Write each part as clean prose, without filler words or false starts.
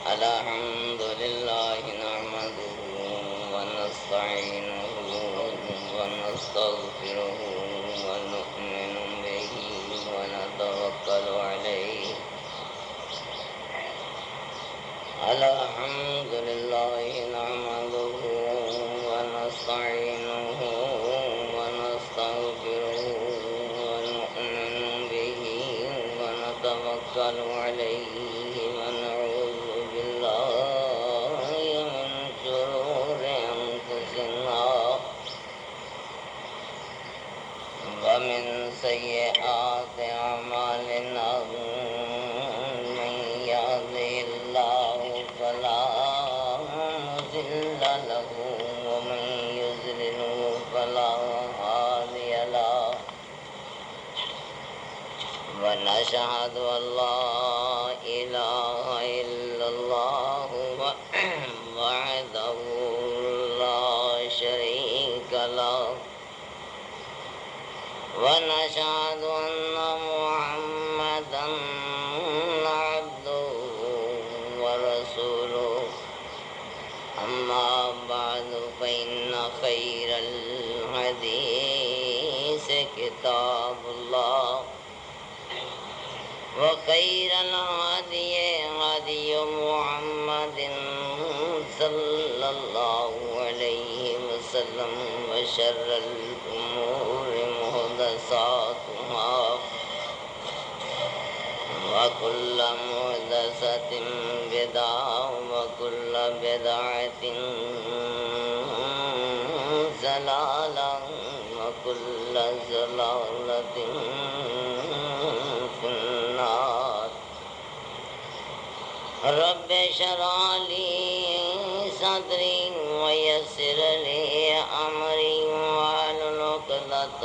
الحمد لله نحمده ونستعينه ونستغفره ونؤمن به ونتوكل عليه. الحمد لله نحمده ونستعينه ونستغفره ونؤمن به ونتوكل عليه ونعوذ بالله من شرور أنفسنا ومن سيئات أعمالنا. من يهده الله فلا مضل له ومن يضلل فلا هادي له. ونشهد أن لا إله إلا الله وحده لا شريك له. ونشهد أن محمدا عبده ورسوله. أما بعد فإن خير الحديث كتاب الله وخير الهدي هدي محمد صلى الله عليه وسلم وشر الأمور محدثاتها وكل محدثة بدعة وكل بدعة ضلالة وكل ضلالة في النار. رب اشرح لي صدري ويسر لي أمري واحلل عقدة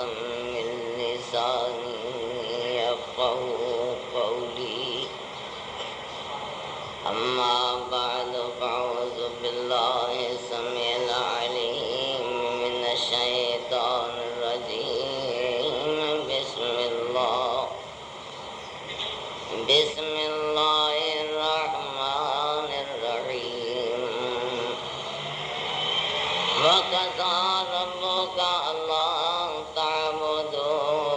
من لساني يفقهوا قولي. أما بعد فأعوذ بالله السميع العليم من الشيطان الرجيم. بسم الله الرحمن الرحيم. وقضى ربك ألا تعبدوا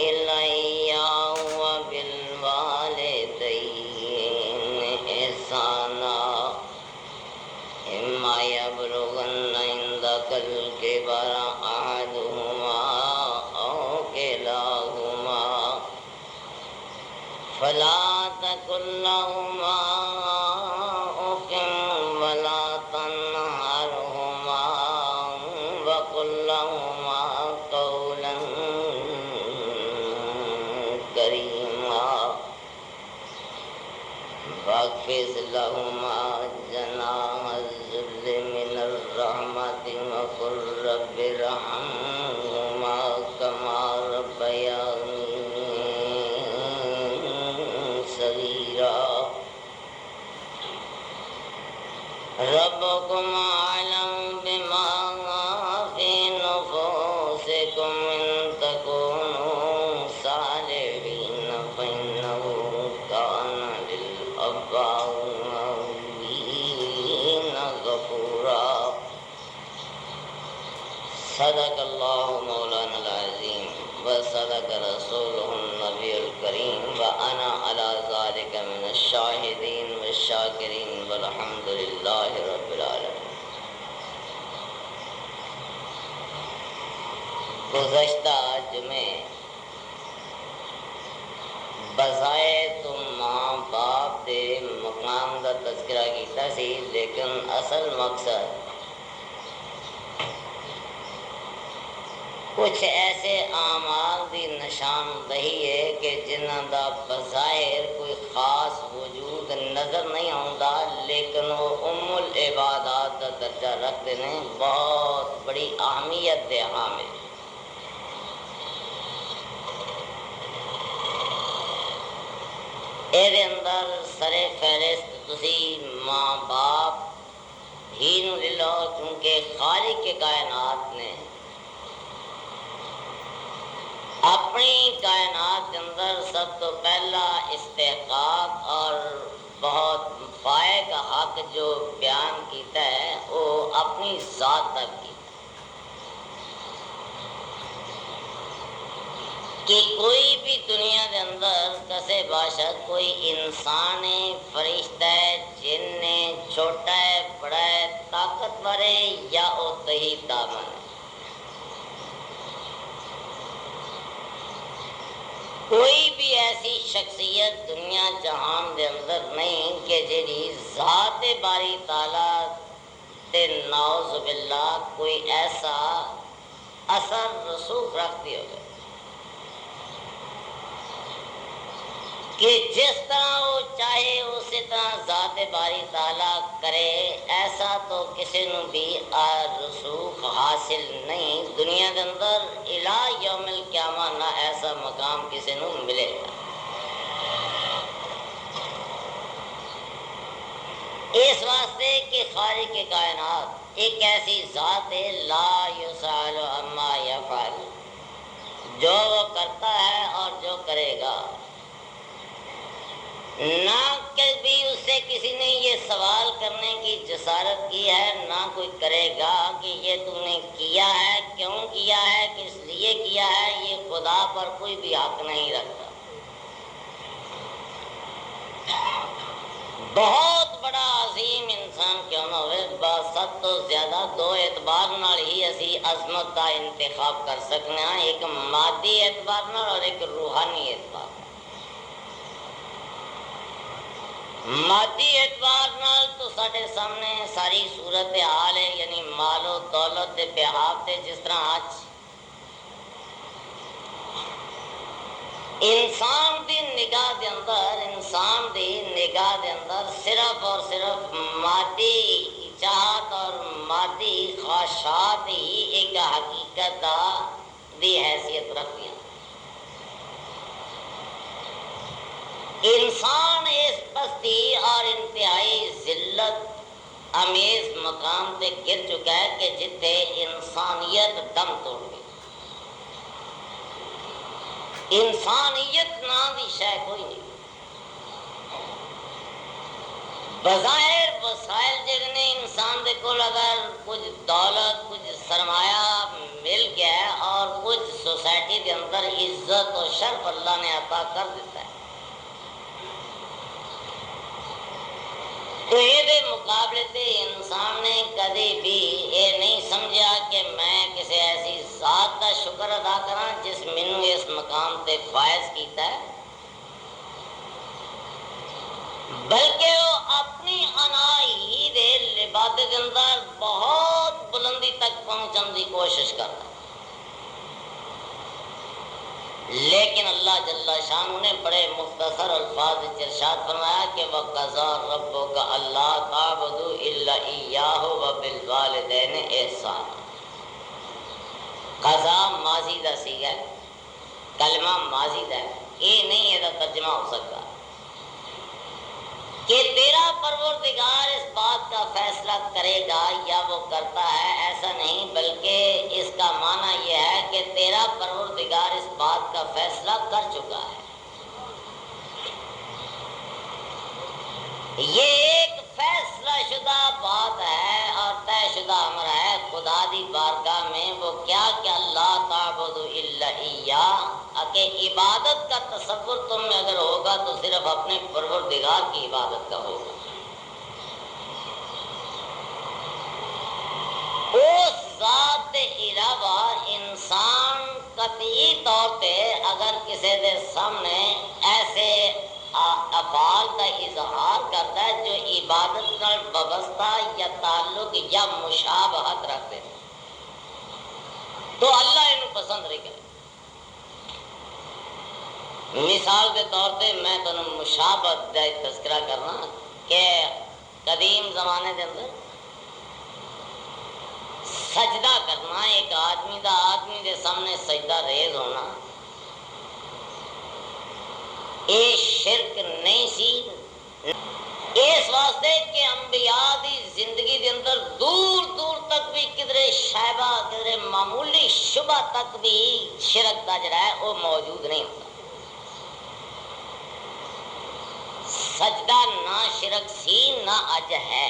إلا إياه وبالوالدين إحسانا. إما يبلغن عندك الكبر أحدهما أو كلاهما فلا تقل لهما أف ولا تنهرهما وقل لهما قولا كريما. واخفض لهما جناح الذل من الرحمة وقل رب ارحمهما كما ربياني صغيرا. ربكم أعلم بما في نفوسكم إن تكونوا صالحين فإنه كان للأوابين غفورا. صدق الله مولانا العظيم وصدق رسوله النبي الكريم وأنا على ذلك من الشاهدين والشاكرين والحمد لله رب العالمين. گزشتہ جمعے بظاہر تو ماں باپ دے مقام دا تذکرہ کیتا سی، لیکن اصل مقصد کچھ ایسے اعمال دی نشاندہی ہے کہ جنہاں دا بظاہر کوئی خاص وجود نظر نہیں آتا، لیکن وہ ام العبادات دا درجہ رکھتے ہیں، بہت بڑی اہمیت دے حامل. اے اندر سر فہرست تسی ماں باپ ہی نو لے لو، کیونکہ خالق کے کائنات نے اپنی کائنات کے اندر سب تو پہلا استحقاق اور بہت فائق پاک جو بیان کیتا ہے وہ اپنی ذات تک کی کہ کوئی بھی دنیا دے اندر کسے باشد کوئی انسان ہے، فرشتہ ہے، جن ہے، چھوٹا ہے، بڑا ہے، طاقتور ہے یا او تہی دامن ہے، کوئی بھی ایسی شخصیت دنیا جہان دے اندر نہیں کہ جیڑی ذات باری تعالیٰ تے نعوذ باللہ کوئی ایسا اثر رسوخ رکھتی ہوگی کہ جس طرح وہ چاہے اسی طرح ذات باری تعالیٰ کرے، ایسا تو کسی نو بھی رسوخ حاصل نہیں دنیا کے اندر الہ یوم القیامہ، نہ ایسا مقام کسی نو ملے گا۔ اس واسطے کہ خالق کائنات ایک ایسی ذات ہے لا یسأل عما یفعل، جو وہ کرتا ہے اور جو کرے گا، نہ کبھی اس سے کسی نے یہ سوال کرنے کی جسارت کی ہے، نہ کوئی کرے گا کہ یہ تم نے کیا ہے، کیوں کیا ہے، کس لیے کیا ہے، یہ خدا پر کوئی بھی حق نہیں رکھتا۔ بہت بڑا عظیم انسان کیوں نہ ہوئے، سب تو زیادہ دو اعتبار نال ہی اسی عظمت کا انتخاب کر سکنے ہیں، ایک مادی اعتبار نال اور ایک روحانی اعتبار۔ مادی اعتبار نال تو سارے سامنے ساری صورت حال ہے، یعنی مال و دولت دے بہاف تے جس طرح آج انسان دی نگاہ دے اندر صرف اور صرف مادی چاہت اور مادی خواہشات ہی ایک حقیقت دی حیثیت رکھتی ہیں۔ انسان اس پستی اور انتہائی ذلت امیز مقام تے گر چکا ہے کہ جتھے انسانیت دم توڑ گئی۔ انسانیت نام دی شے کوئی نہیں۔ بظاہر وسائل جڑے نے انسان دے کول اگر کچھ دولت کچھ سرمایہ مل گیا ہے اور کچھ سوسائٹی دے اندر عزت و شرف اللہ نے عطا کر دیتا ہے، تو یہ مقابلے تے انسان نے کدی بھی یہ نہیں سمجھا کہ میں کسی ایسی ذات کا شکر ادا کرا جس مینو اس مقام تے فائز کیتا ہے، بلکہ وہ اپنی انا ہی دے لبادے کے اندر بہت بلندی تک پہنچن کی کوشش کرتا ہے۔ لیکن اللہ جل شانہ نے بڑے مختصر الفاظ ارشاد فرمایا کہ وَقَضَىٰ رَبُّكَ أَلَّا تَعْبُدُوا إِلَّا إِيَّاهُ وَبِالْوَالِدَيْنِ إِحْسَانًا۔ قضا ماضی دا سیغہ ہے، کلمہ ماضی دا ہے، یہ نہیں یہ ترجمہ ہو سکتا کہ تیرا پروردگار اس بات کا فیصلہ کرے گا یا وہ کرتا ہے، ایسا نہیں، بلکہ اس کا معنی یہ ہے کہ تیرا پروردگار اس بات کا فیصلہ کر چکا ہے۔ یہ ایک فیصلہ شدہ بات ہے اور طے شدہ امر ہے خدا دی بارگاہ میں، وہ کیا کہ اللہ تعبد الا اياه، کہ عبادت کا تصور تم میں اگر ہوگا تو صرف اپنے پروردگار کی عبادت کا ہوگا۔ اس ذات کے علاوہ انسان قطعی طور پہ اگر کسی دے سامنے ایسے افعال کا اظہار کرتا ہے جو عبادت نال وابستہ یا تعلق یا مشابہت رکھتے ہیں تو اللہ انہوں پسند نہیں کرے۔ مثال کے طور پہ میں تمہیں مشابہت کا تذکرہ کرنا کہ قدیم زمانے کے اندر سجدہ کرنا، ایک آدمی دے سامنے سجدہ ریز ہونا، یہ شرک نہیں سی، اس واسطے کہ انبیاء دی زندگی دے اندر دور دور تک بھی کدرے شائبہ کدرے معمولی شبہ تک بھی شرک دا جڑا ہے وہ موجود نہیں ہوتا۔ سجدہ نہ شرک سی نہ اج ہے،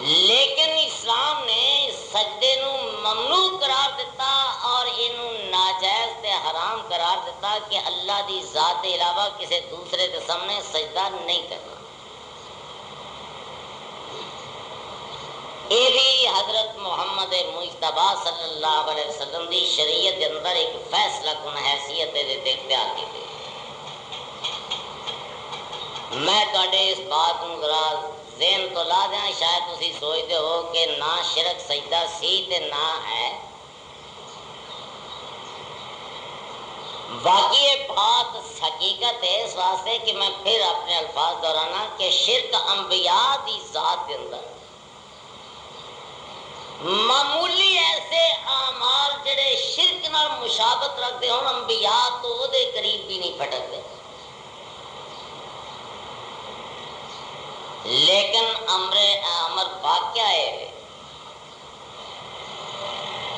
لیکن اسلام نے سجدے نو ممنوع قرار دیتا اور اینو ناجائز تے حرام قرار دیتا کہ اللہ دی ذات کے علاوہ کسی دوسرے کے سامنے سجدہ نہیں کرنا۔ یہ بھی حضرت محمد مجتبیٰ صلی اللہ علیہ وسلم دی شریعت کے اندر ایک فیصلہ کن حیثیت دیتے اختیار کی تھی۔ میں تواڈے اس بات کو ذرا ذہن تو لا دیا، شاید تسی سوچتے ہو کہ نہ شرک سجدہ سی تے نہ ہے۔ باقی یہ بات حقیقت ہے، اس واسطے کہ میں پھر اپنے الفاظ دہرانا کہ شرک انبیاء دی ذات کے اندر معمولی ایسے اعمال جڑے شرک نال مشابہت رکھتے ہوں انبیاء تو وہ دے قریب بھی نہیں پھٹکتے، لیکن امر واقعہ ہے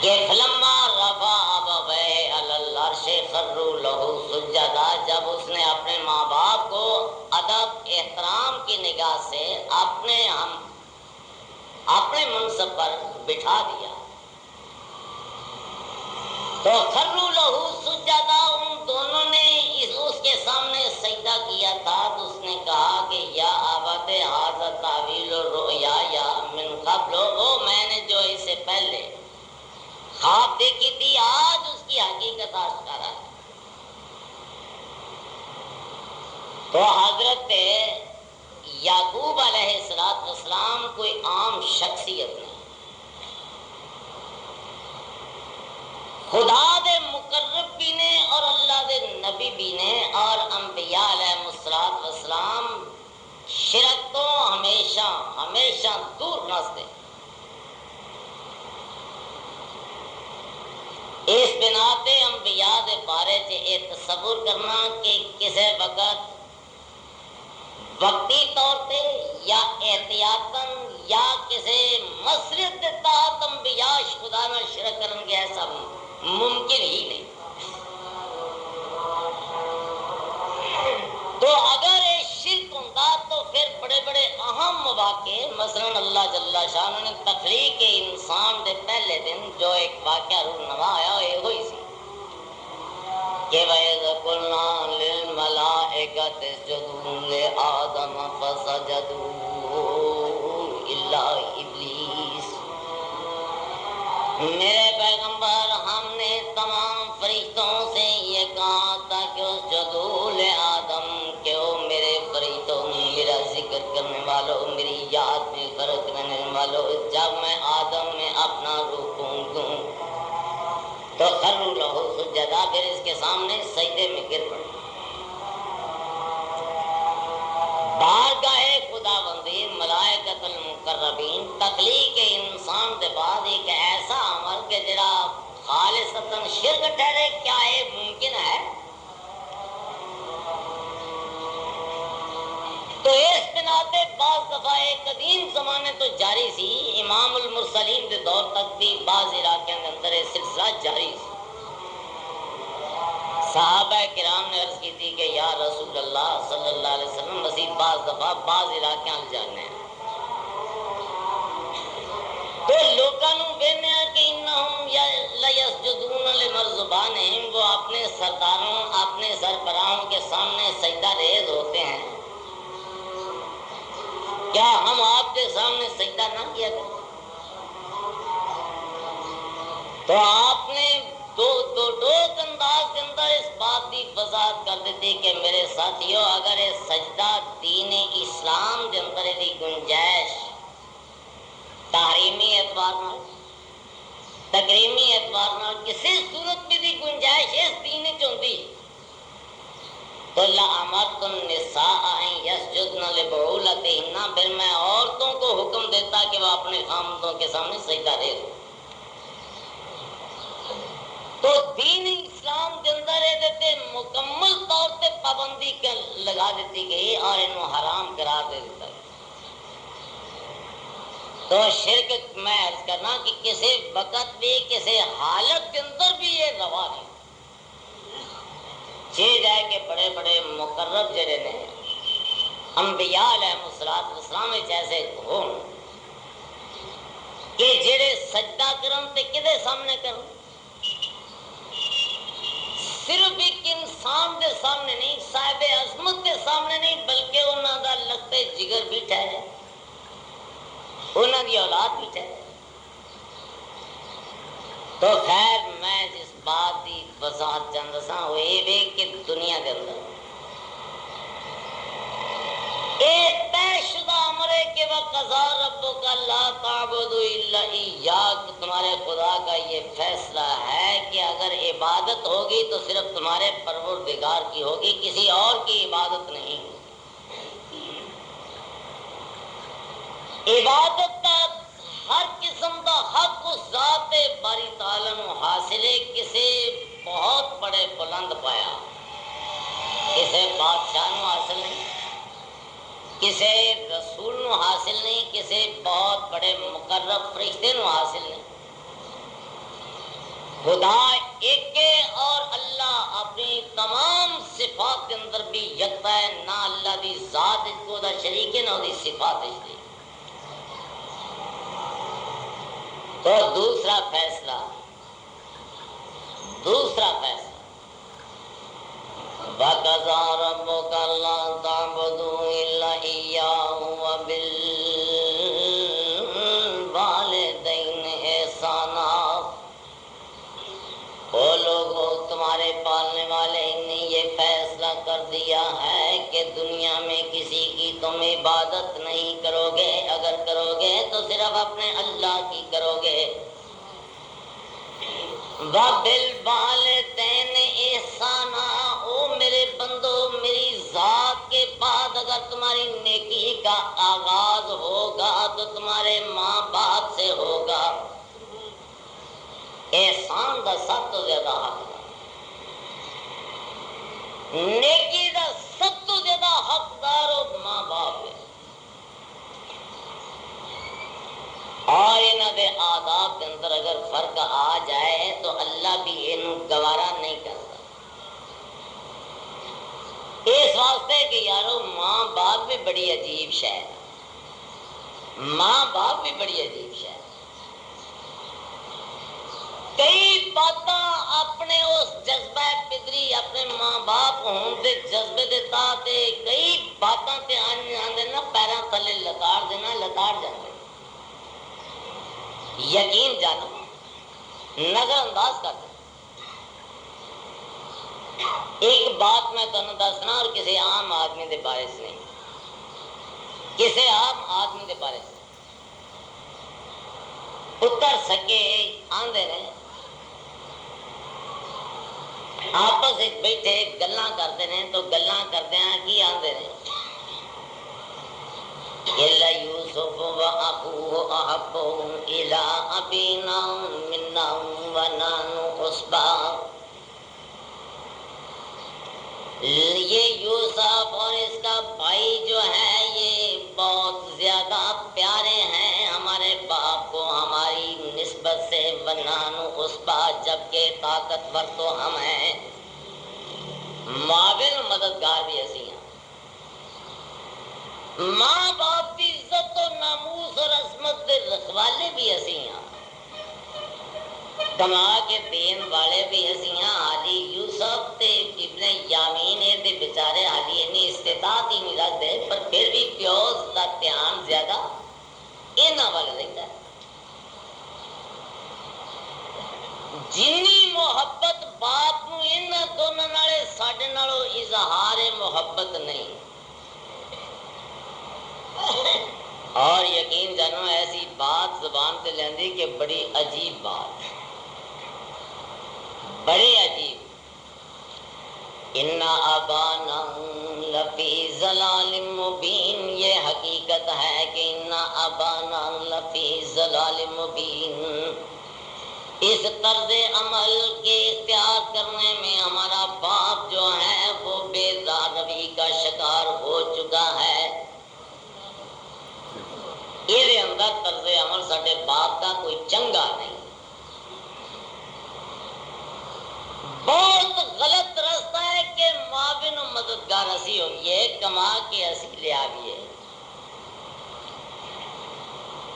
کہ فلما رفع ابویہ علی العرش خروا لہ سجدا، جب اس نے اپنے ماں باپ کو ادب احترام کی نگاہ سے اپنے منصب پر بٹھا دیا تو خروا لہ سجدا، ان دونوں نے اس کے سامنے سجدہ کیا تھا تو اس نے کہا کہ یا ابت ھذا تاویل الرؤیا من قبل، وہ میں نے جو اس سے پہلے خواب دیکھی تھی آج اس کی حقیقت آشکارا ہے۔ تو حضرت یعقوب علیہ السلام کوئی عام شخصیت نہیں، خدا دے مقرب بھی نے اور اللہ دے نبی بھی نے، اور انبیاء علیہ السلام شرک تو ہمیشہ دور نستے۔ اس بنا تے انبیاء دے بارے یہ تصور کرنا کہ کسی وقت وقتی طور پہ یا احتیاطاً یا کسی مصلحت کے تحت انبیاء خدا نہ شرک کریں گے، ایسا ممکن ہی نہیں۔ تو اگر یہ شرک ہوتا تو پھر بڑے بڑے اہم مواقع، مثلا اللہ جل شانہ نے تخلیق انسان دے پہلے دن جو ایک واقعہ رونما آیا یہ ہوئی سی کہ وَإِذْ قُلْنَا لِلْمَلَائِكَةِ اسْجُدُوا لِآدَمَ فَسَجَدُوا إِلَّا إِبْلِيسَ، میرے پیغمبر ہم نے تمام فرشتوں سے یہ کہا تھا کہ اسجدوا لآدم، کہ وہ میرے فرشتوں میرا ذکر کرنے والوں میری یاد میں فرق کرنے والوں، جب میں آدم میں اپنا روح دوں تو خروا لہ سجدا، پھر اس کے سامنے سجدے میں گر پڑے۔ بارگاہ خداوندی ملائکۃ المقربین تخلیق انسان کے بعد ایک ایسا عمل کہ جڑا خالصتاً شرک ٹھہرے، کیا یہ ممکن ہے؟ تو اس بنا پہ بعض دفعہ قدیم زمانے تو جاری سی، امام المرسلین کے دور تک بھی بعض علاقوں کے اندر یہ سلسلہ جاری سی۔ صحابہ کرام نے عرض کی تھی کہ یا رسول اللہ صلی اللہ علیہ وسلم مزید بعض دفعہ بعض علاقوں میں جانے ہیں تو لوگوں وینے کہ انہم لیسجدون لمرزبانہم، وہ اپنے سرداروں اپنے سربراہوں کے سامنے سجدہ ریز ہوتے ہیں، کیا ہم آپ کے سامنے سجدہ نہ کیا کریں؟ تو آپ نے دو انداز کے اندر اس بات کی وضاحت کر دیتی کہ میرے ساتھیوں، اگر یہ سجدہ دین اسلام کے اندر دی گنجائش تحریمی اعتبار نال تکریمی اعتبار نال کسی صورت میں دی گنجائش اس دین چ ہوندی تو لَأَمَرْتُ النِّسَاءَ أَن يَسْجُدْنَ لِبُعُولَتِهِنَّ، پھر میں عورتوں کو حکم دیتا کہ وہ اپنے خامدوں کے سامنے سجدہ ریز ہو۔ تو دین اسلام کے اندر یہ مکمل طور پہ پابندی لگا دیتی گئی اور انہوں حرام قرار دے دیتا گیا۔ تو شرک میں عرض کرنا کہ کسی وقت بھی کسی حالت کے اندر بھی یہ روا نہیں۔ چیز ہے کہ بڑے بڑے مقرب جڑے نے انبیاء علیہ السلام ایسے ہون کہ جڑے سجدہ کرن تے کدے سامنے کرن، صرف ایک انسان دے سامنے نہیں، صاحب عظمت دے سامنے نہیں، بلکہ انہاں دا لگتے جگر بھی ٹھہرے، انہاں دی اولاد بھی ٹھہرے۔ تو خیر میں جس بات کی وضاحت چاہتا سا وہ یہ وے کہ دنیا کے اندر ایک طے شدہ امر ہے کہ وَقَضَىٰ رَبُّكَ أَلَّا تَعْبُدُوا إِلَّا إِيَّاهُ، تمہارے خدا کا یہ فیصلہ ہے کہ اگر عبادت ہوگی تو صرف تمہارے پروردگار کی ہوگی، کسی اور کی عبادت نہیں۔ عبادت کا ہر قسم کا حق اس ذات باری تعالیٰ نو حاصل ہے، کسی بہت بڑے بلند پایا، کسی بادشاہ نو حاصل نہیں، کسی رسول نو حاصل نہیں، کسی بہت بڑے مقرب فرشتے نو حاصل نہیں۔ خدا ایک ہے اور اللہ اپنی تمام صفات کے اندر بھی یکتا ہے، نہ اللہ دی ذات کو دا شریک ہے نہ دی صفات ہے۔ تو دوسرا فیصلہ وَقَضَىٰ رَبُّكَ أَلَّا تَعْبُدُوا إِلَّا إِيَّاهُ وَبِالْوَالِدَيْنِ إِحْسَانًا، وہ لوگوں تمہارے پالنے والے نے یہ فیصلہ کر دیا ہے کہ دنیا میں کسی کی تم عبادت نہیں کرو گے، اگر کرو گے تو صرف اپنے اللہ کی کرو گے۔ وَبِالْوَالِدَيْنِ إِحْسَانًا، او میرے بندو میری ذات کے بعد اگر تمہاری نیکی کا آغاز ہوگا تو تمہارے ماں باپ سے ہوگا۔ احسان دا سب تو زیادہ حق، نیکی دا سب تو زیادہ حقدار ماں باپ ہے، اور انہاں دے آداب کے اندر اگر فرق آ جائے تو اللہ بھی انہوں گوارا نہیں کرتا۔ اس واسطے کہ یارو ماں باپ بھی بڑی عجیب شے ہے، ماں باپ بھی بڑی عجیب شے ہے۔ کئی باتاں اپنے اس جذبہ پدری اپنے ماں باپ ہون دے جذبے دے تحت کئی باتاں تے آندے نا پیراں تھلے لتاڑ جاندے، یقین جانو نظر انداز کر دیں۔ ایک بات میں تمہیں دسنا اور کسی عام آدمی دے بارے سے نہیں، کسی عام آدمی دے بارے سے پتر سکے آندے نے آپس بیٹھے گلاں کرتے ہیں تو گلاں کرتے ہیں کی آندے نے إِلَّا يُوسُفُ وَأَخُوهُ أَحَبُّ إِلَىٰ أَبِينَا مِنَّا وَنَحْنُ عُصْبَىٰ، یہ یوسف اور اس کا بھائی جو ہے یہ بہت زیادہ پیارے ہیں ہمارے باپ کو ہماری نسبت سے، وَنَحْنُ عُصْبَىٰ جبکہ طاقتور تو ہم ہیں، معاون مددگار بھی اسی ہیں۔ ماں باپ کی عزت و ناموس اور عظمت کے رکھوالے بھی اسی ہیں، کما کے دین والے بھی اسی ہیں۔ حالی یوسف تے ابن یامین دے بیچارے حالی انہیں استطاعت ہی نہیں رکھتے، پر پھر بھی پیوز کا دھیان زیادہ انہاں والے رہتا ہے۔ جنی محبت باپ نو انہاں دونوں نالے ساڈے نالوں اظہار محبت نہیں، اور یقین جانو ایسی بات زبان تے لیندی کہ بڑی عجیب بات، بڑی عجیب۔ اِنَّ أَبَانَا لَفِي ضَلَالٍ مُبِينٍ، یہ حقیقت ہے کہ اِنَّ أَبَانَا لَفِي ضَلَالٍ مُبِينٍ، اس طرز عمل کے اختیار کرنے میں ہمارا باپ جو ہے وہ بیزار روی کا شکار ہو چکا ہے۔ یہ اندر طرز عمل ساڈے باپ کا کوئی چنگا نہیں، بہت غلط رستہ ہے کہ کے معاون و مددگار اسی ہوئیے، کما کے اسی لے آئیے۔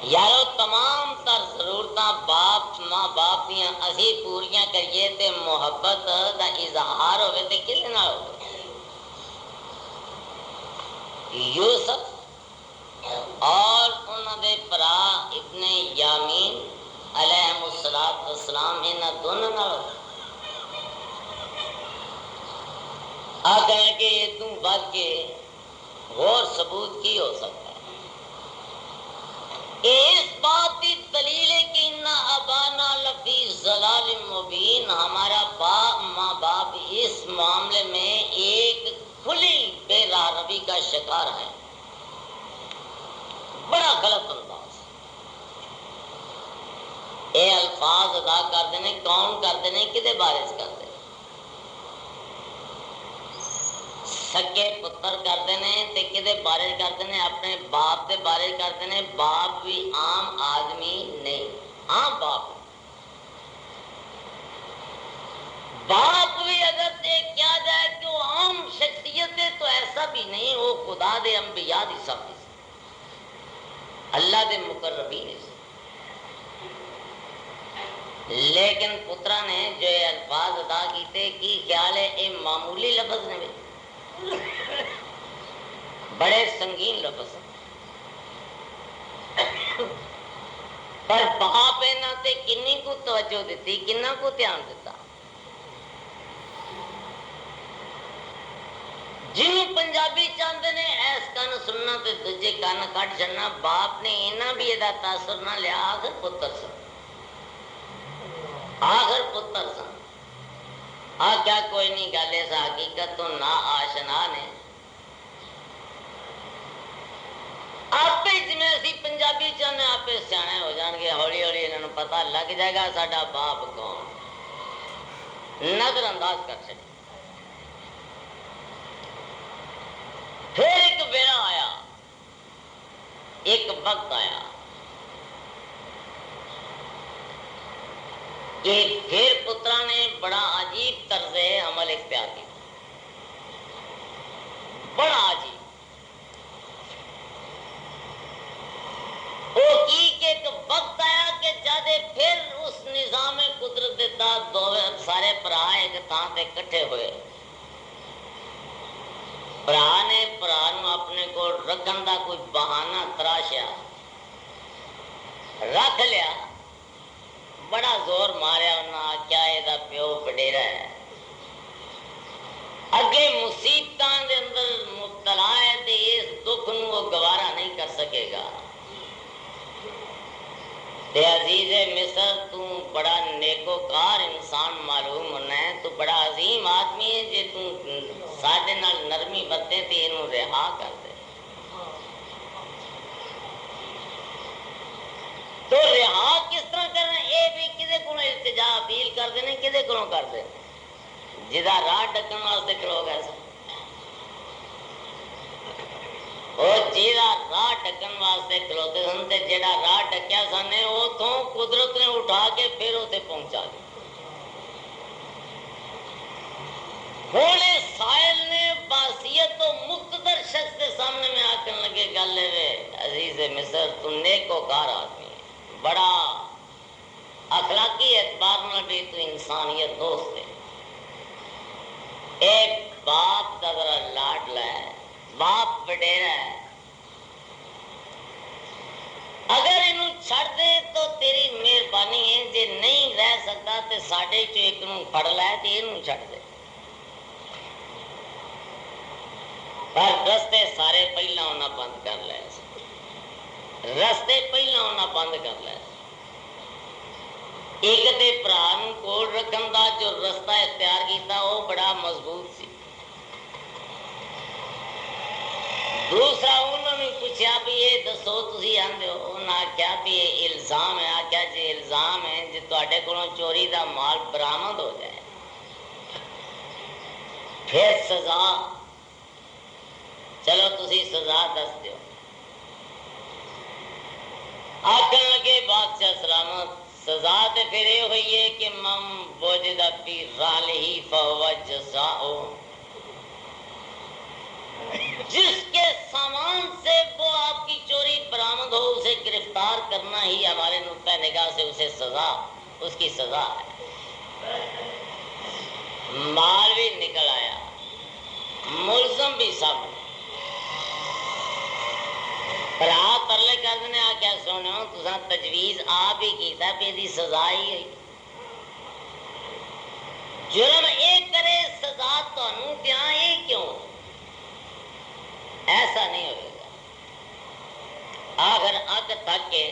یارو تمام تر ضرورتاں باپ ماں باپ دیاں اسی پوریاں کریے تے محبت دا اظہار ہوئے تے کلے نہ ہوئے۔ یوسف اور انہوں دے پرا ابن یامین علیہ السلام انہاں دونوں نہ ہوئے۔ آکھیں کہ یہ تم بات کے غور ثبوت کی ہو سکتا ہے؟ اس بات کی دلیل ہے کہ اِنَّ أَبَانَا لَفِي ضَلَالٍ مُبِينٍ، ہمارا باپ ماں باپ اس معاملے میں ایک کھلی بے راہ روی کا شکار ہے۔ بڑا غلط انداز، اے الفاظ ادا کر دینے کون کر دینے کدے بارش کر دینے؟ سکے پتر کر دینے تے کدے بارش کر دینے؟ اپنے باپ دے بارش کر دینے۔ باپ بھی عام آدمی نہیں، عام باپ باپ بھی اگر دیکھ کیا جائے کہ وہ عام شخصیت ہے تو ایسا بھی نہیں، وہ خدا دے انبیاء دی سب اللہ دے مقربین سے۔ لیکن پترا نے جو یہ الفاظ ادا کیتے کی خیال ہے یہ معمولی لفظ نے بڑے سنگین لفظ پر باپ اینا تے کنی کو توجہ دیتی، کنہ کو دھیان دیتا۔ جنہوں پنجابی چاہتے نے ایس کان سننا تے دجے کان کٹ جانا، باپ نے اینا بھی ادا تاثر نہ لیا، آخر پتر سن، آخر پتر سن۔ کیا کوئی نہیں گالے سا حقیقت تو نہ آشنا نے آپ جمیں اسی پنجابی چاہنے آپ سیانے ہو جان گے، ہولی ہولی انہوں نے پتہ لگ جائے گا ساڈا باپ کون، نظر انداز کر سکے۔ پھر ایک ویلا آیا، ایک وقت آیا کہ پھر پترا نے بڑا عجیب طرز عمل اختیار کیا، بڑا عجیب۔ وہ کی کہ ایک وقت آیا کہ جب پھر اس نظام قدرت دیتا دو سارے پرا ایک تھان تے کٹھے ہوئے، پرا نے پرا نو اپنے کو رکھن دا کوئی بہانہ تراشیا، رکھ لیا، بڑا زور ماریا، انہاں کیا یہ پیو وڈیرا ہے، اگے مصیبتاں دے اندر مبتلا ہے تے اس دکھ نو وہ گوارا نہیں کر سکے گا۔ تے عزیز مصر تو بڑا نیکوکار انسان معلوم ہونا ہے، تو بڑا عظیم آدمی ہے جے تو ساڈے نال نرمی برتے تے اینوں رہا کر دے۔ تو رہا کس طرح کرنا؟ اے بھی کدے کو التجا اپیل کر دینے، کدے کو کر دے جدا راہ ڈکن واسطے کھلو گئے سن، وہ جیڑا راہ ڈکن واسطے کھلوتے سن تے جیڑا راہ ڈکیا سن اتوں قدرت نے اٹھا کے پھر اسے پہنچا دیا۔ ہوں سائل نے باصیت و مقتدر شخص کے سامنے میں آکن لگے گل ہے عزیز مصر تو نیکوکار آدمی ہے، بڑا اخلاقی اعتبار نہ بھی تو انسانیت دوست ہے، ایک باپ کا ذرا لاڈلا ہے، باپ وڈیرا ہے، اگر انہوں چھڑ دے تو تیری مہربانی ہے، جے نہیں رہ سکتا تے ساڈے چو ایک نوں پھڑ لائے تے انہوں چھڑ دے۔ پر رستے سارے پہلا ہونا بند کر لے، رستے پہلا ہونا بند کر لے۔ ایک تے پران کول رکھن دا جو رستہ اختیار کیتا وہ بڑا مضبوط سی، دوسرا انہوں نے پوچھا بھی یہ دسو تسی آندے ہو، انہوں نے آکھیا بھی یہ الزام ہے، آکھیا جی الزام ہے جی تواڈے کولوں چوری دا مال برآمد ہو جائے پھر سزا، چلو تسی سزا دس دیو۔ آکھن لگے بادشاہ سلامت سزا تے پھر یہ ہوئی ہے کہ من وجد فی رحلہ فہو جزاؤ، جس کے سامان سے وہ آپ کی چوری برآمد ہو اسے گرفتار کرنا ہی ہمارے نقطۂ نگاہ سے اسے سزا، اس کی سزا ہے۔ مال بھی نکل آیا، ملزم بھی سب، رات ترلے کردنے آ کے سنو تساں تجویز آپ ہی کیتا پہ دی سزا ہی ہوئی۔ جرم ایک کرے سزا تانوں دیاں اے کیوں؟ ایسا نہیں ہوئے گا۔ آخر اگ تک کے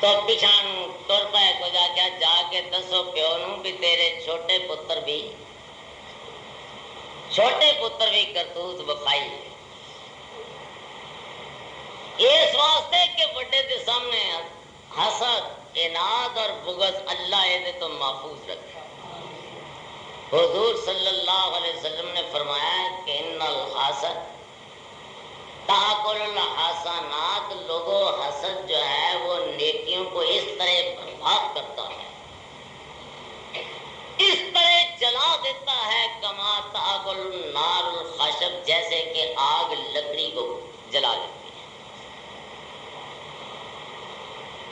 تو پچھانوں تر پائے کو جا کے دسو پیو نوں بھی تیرے چھوٹے پتر بھی کرتوت بخائی، اس واسطے کہ بڑے دے سامنے حسد، اناد اور بغض اللہ یہ تو محفوظ رکھے۔ حضور صلی اللہ علیہ وسلم نے فرمایا کہ ان الحسد تاکل الحسنات، لوگوں حسد جو ہے وہ نیکیوں کو اس طرح برباد کرتا ہے، اس طرح جلا دیتا ہے کما تاکل النار الخشب، جیسے کہ آگ لکڑی کو جلا دیتی ہے۔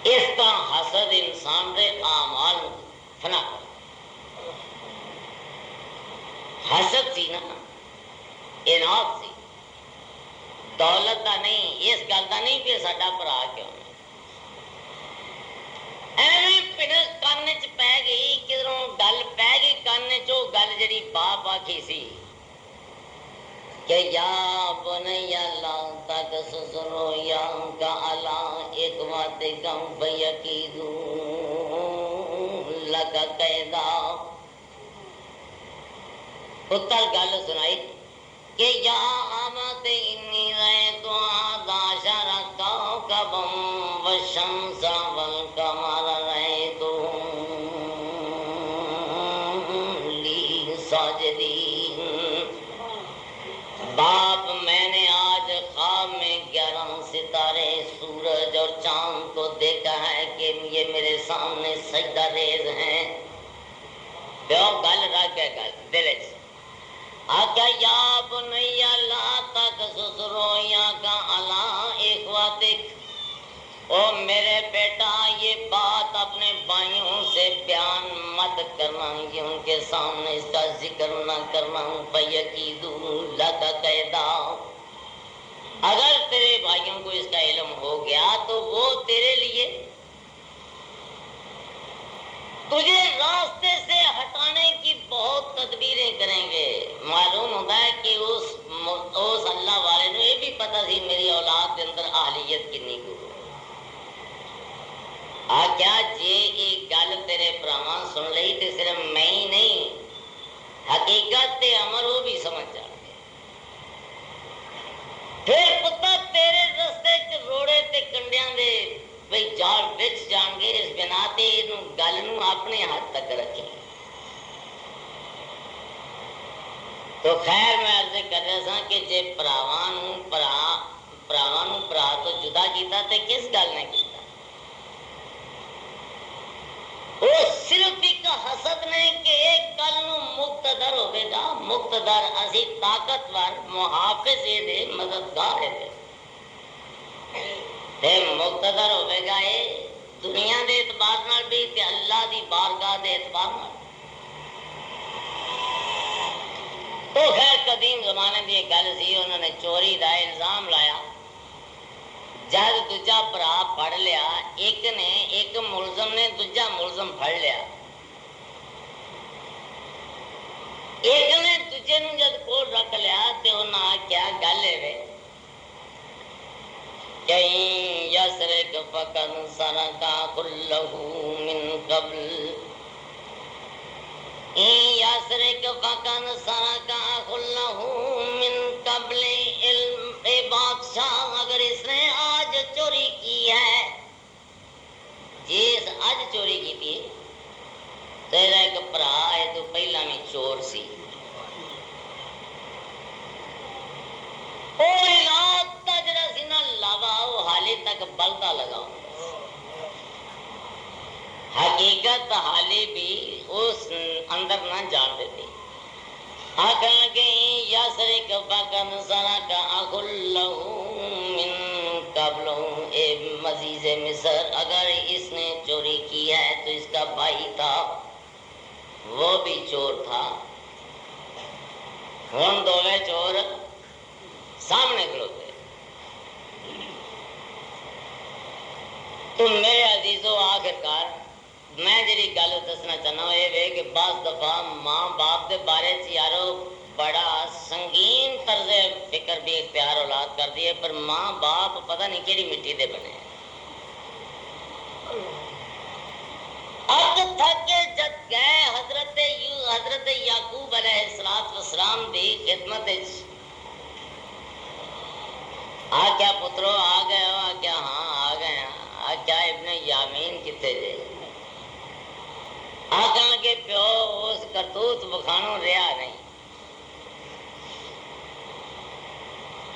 اس کا حسد انسان دے اعمال فنا کر، حسد سی نا اناد سی، دولت دا نہیں، اس گل دا نہیں کہ ساڈا بھرا کیوں ایویں پھڑک کان چ پی گئی، کدھروں گل پی گئی کان چ، وہ گل جڑی باپ آکھی سی کہ یا بنیا لا تقصص رؤیاک علی اخوتک فیکیدوا لک کیدا۔ پتر گل سنائی کہ یا آمت انی رأیت احد عشر کوکبا والشمس والقمر رأیتهم لی ساجدین۔ باپ میں نے آج خواب میں 11 ستارے، سورج اور چاند کو دیکھا ہے کہ یہ میرے سامنے سجدہ ریز ہیں۔ پیو گل رکھ کے گل دل چ آکھا یا بنیا لا تقصص رؤیاک علی اخوتک، او میرے بیٹا یہ بات اپنے بھائیوں سے بیان مت کرنا، یہ ان کے سامنے اس کا ذکر نہ کرنا، فیکیدوا لک کیدا، اگر تیرے بھائیوں کو اس کا علم ہو گیا تو وہ تیرے لیے تجھے راستے سے ہٹانے کی بہت تدبیریں کریں گے۔ معلوم ہوتا ہے کہ اس اللہ والے نے یہ بھی پتا سی میری اولاد کے اندر اہلیت کنی کو کیا جے ایک گل تیرے براواں سن لئی تے صرف میں ہی نہیں، حقیقت تے عمر وہ بھی سمجھ جان گے۔ پھر پتہ تیرے رستے چ روڑے تے کنڈیاں دے بھئی جال بچ جان گے، اس بنا تے گل نو اپنے حد تک رکھیں۔ تو خیر میں عرض کر رہا سا کہ جے پراواں نو برا تو جدا کیتا تے کس گل نے کیتا؟ وہ صرف ایک حسد نے کہ ایک گل نو مقتدر ہوے گا، مقتدر اسی طاقتور محافظ دے مددگار دے تے مقتدر ہوے گا اے دنیا دے اعتبار نال بھی تے اللہ دی بارگاہ دے اعتبار نال۔ تو خیر قدیم زمانے دی ایک گل سی، انہوں نے چوری دا الزام لایا، جد دوجا بھرا پھڑ لیا، ایک ملزم نے دوجا ملزم پھڑ لیا، ایک نے دوجے نو جد کول رکھ لیا تے انہاں آکھیا گل اے وے کہیں یسرق فقد سرق كله من قبل، یسرق فقد سرق كله من قبل، اے بادشاہ اگر اس نے آج چوری کی ہے، جس آج چوری کی تھی تیرا ایک بھرا ہے تو پہلا بھی چور سی، وہ اناد دا جڑا سی نا لاوا وہ حالی تک بلدا لگاؤ، حقیقت حالی بھی اس اندر نہ جان دیتی۔ آکھن لگے یسرک فقد سلک اخ لہ من قبل، اے عزیز مصر اگر اس نے چوری کی ہے تو اس کا بھائی تھا وہ بھی چور تھا، ہن دوویں چور سامنے کھلوتے۔ تو میرے عزیزو آخرکار میں جی گل دسنا چاہنا یہ وے کہ بعض دفعہ ماں باپ کے بارے یارو بڑا سنگین طرز فکر بھی اختیار اولاد کر دی ہے، پر ماں باپ پتہ نہیں کہڑی مٹی دے بنے۔ اب تھک کے جب گئے حضرت یعقوب علیہ السلام دی خدمت کیا پترو آ گئے ہو؟ کیا ہاں آ گئے ہیں۔ کیا ابن یامین کتے جے؟ کہاں کے پیو اس کرتوت بخانوں رہا نہیں،